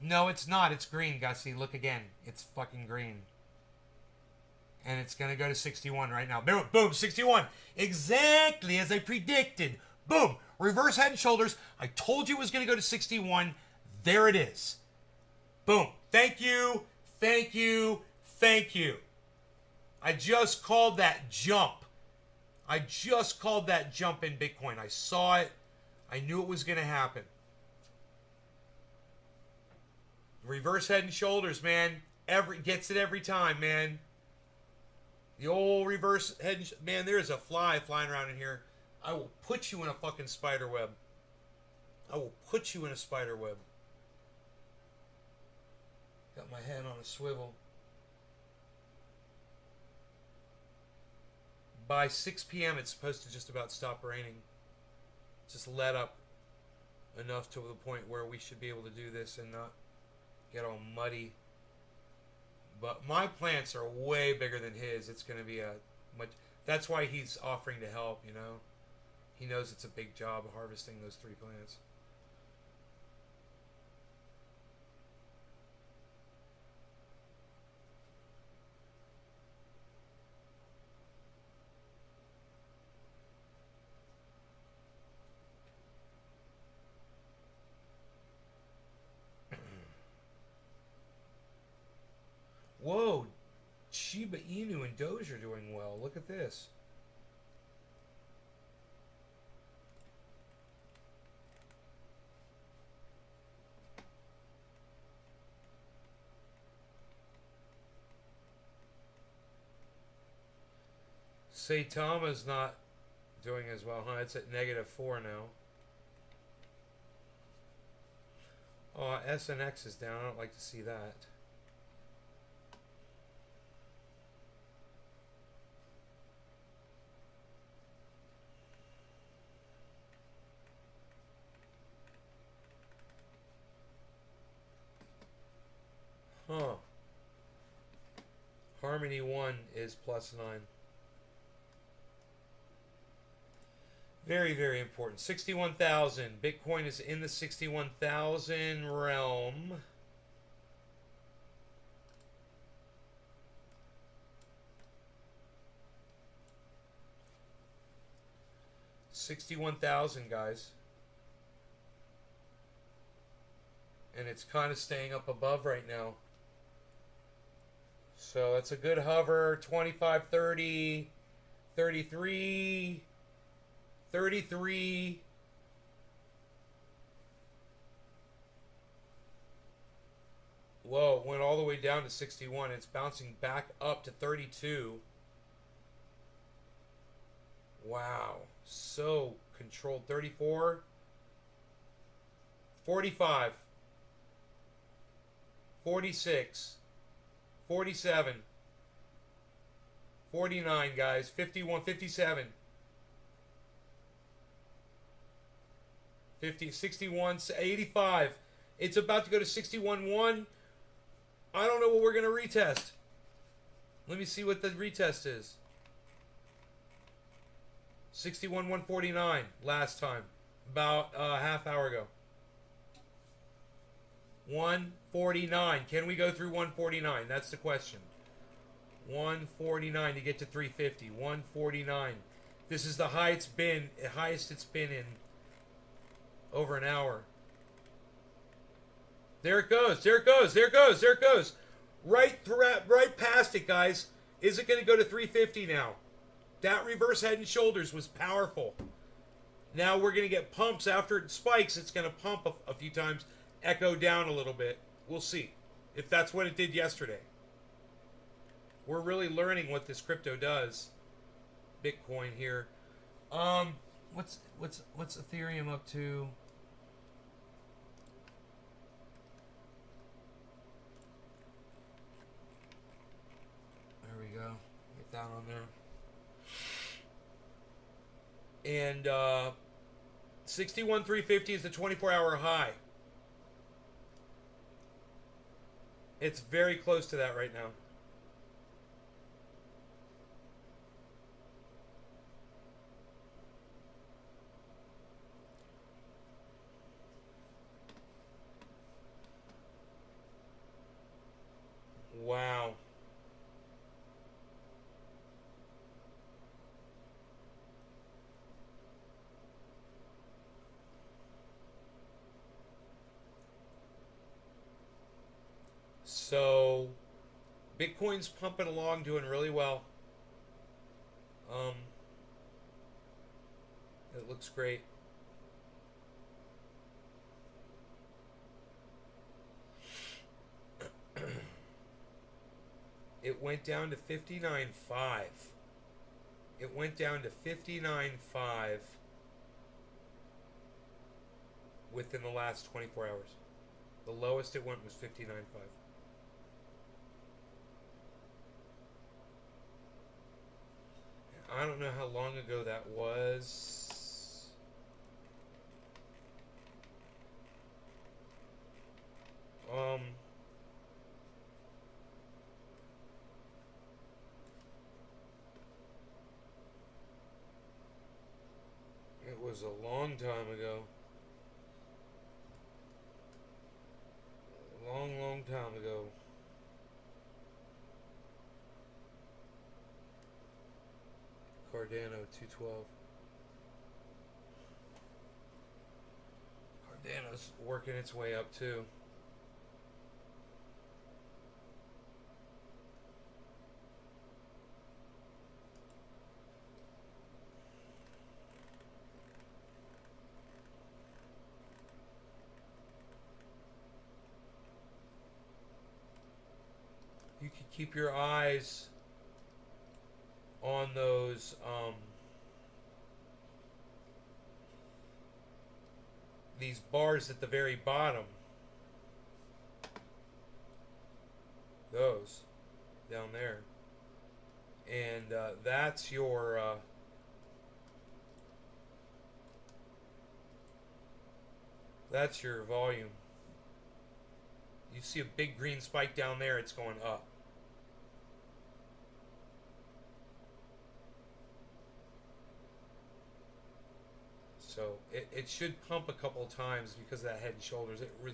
No, it's not. It's green, Gussie. Look again. It's fucking green. And it's going to go to 61 right now. Boom, 61. Exactly as I predicted. Boom. Reverse head and shoulders. I told you it was going to go to 61. There it is. Boom. Thank you. Thank you. Thank you. I just called that jump. I just called that jump in Bitcoin. I saw it. I knew it was going to happen. Reverse head and shoulders, man. Gets it every time, man. The old reverse head and man, there's a fly flying around in here. I will put you in a fucking spider web. I will put you in a spider web. Got my head on a swivel. By 6 p.m. it's supposed to just about stop raining. Just let up enough to the point where we should be able to do this and not get all muddy. But my plants are way bigger than his. It's going to be a much. That's why he's offering to help, you know. He knows it's a big job harvesting those 3 plants. Whoa, Shiba Inu and Doge are doing well. Look at this. Saitama's not doing as well, huh? It's at -4 now. Oh, SNX is down. I don't like to see that. Huh. Harmony 1 is +9. Very, very important. 61,000. Bitcoin is in the 61,000 realm. $61,000, guys. And it's kind of staying up above right now. So that's a good hover. 25, 30, 33, 33. Whoa, it went all the way down to 61. It's bouncing back up to 32. Wow. So controlled. 34. 45. 46. 47. 49, guys. 51, 57. 50, 61, 85. It's about to go to 61.1. I don't know what we're going to retest. Let me see what the retest is. 61.149 last time. About a half hour ago. 149. Can we go through 149? That's the question. 149 to get to 350. 149. This is the highest it's been in over an hour. There it goes. There it goes. There it goes. There it goes. Right past it, guys. Is it going to go to 350 now? That reverse head and shoulders was powerful. Now we're going to get pumps after it spikes. It's going to pump a few times, echo down a little bit. We'll see if that's what it did yesterday. We're really learning what this crypto does. Bitcoin here. What's Ethereum up to? There we go. Get that on there. And 61,350 is the 24-hour high. It's very close to that right now. Wow. So Bitcoin's pumping along, doing really well. It looks great. It went down to 59.5. It went down to 59.5 within the last 24 hours. The lowest it went was 59.5. I don't know how long ago that was. It was a long time ago. A long time ago. Cardano 212. Cardano's working its way up too. You can keep your eyes on those these bars at the very bottom, those down there, and that's your volume. You see a big green spike down there, it's going up. So it should pump a couple of times because of that head and shoulders. It was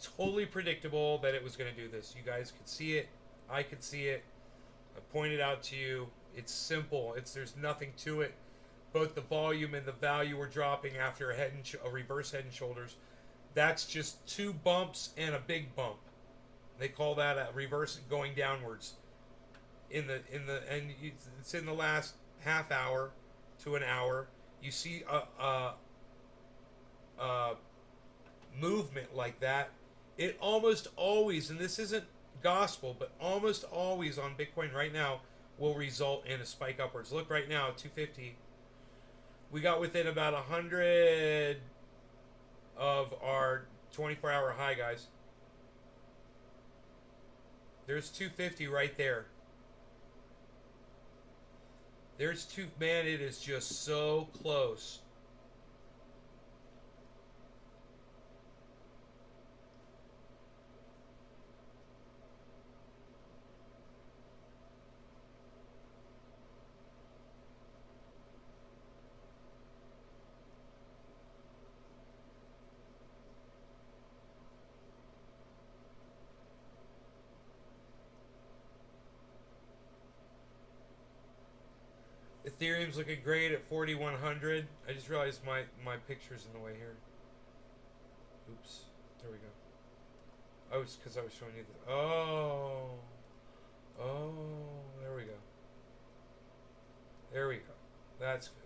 totally predictable that it was going to do this. You guys could see it. I could see it. I pointed out to you. It's simple. There's nothing to it. Both the volume and the value were dropping after a reverse head and shoulders. That's just two bumps and a big bump. They call that a reverse going downwards. It's in the last half hour to an hour. You see a movement like that. It almost always, and this isn't gospel, but almost always on Bitcoin right now will result in a spike upwards. Look right now, 250. We got within about 100 of our 24-hour high, guys. There's 250 right there. Man, it is just so close. Ethereum's looking great at 4,100. I just realized my picture's in the way here. Oops. There we go. Oh, it's because I was showing you the... Oh, there we go. There we go. That's good.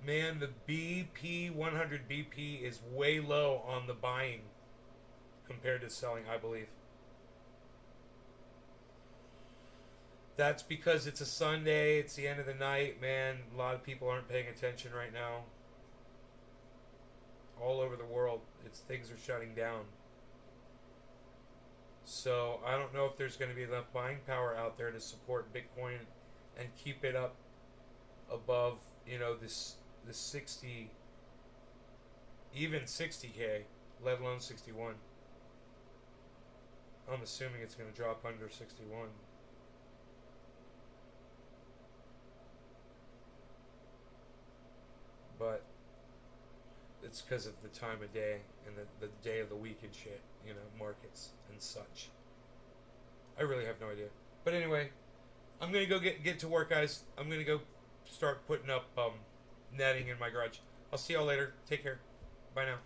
Man, the BP 100 BP is way low on the buying compared to selling, I believe. That's because it's a Sunday, it's the end of the night, man. A lot of people aren't paying attention right now. All over the world, things are shutting down. So I don't know if there's going to be enough buying power out there to support Bitcoin and keep it up above, you know, this 60, even 60K, let alone 61. I'm assuming it's going to drop under 61. But it's because of the time of day and the day of the week and shit, you know, markets and such. I really have no idea. But anyway, I'm going to go get to work, guys. I'm going to go start putting up netting in my garage. I'll see y'all later. Take care. Bye now.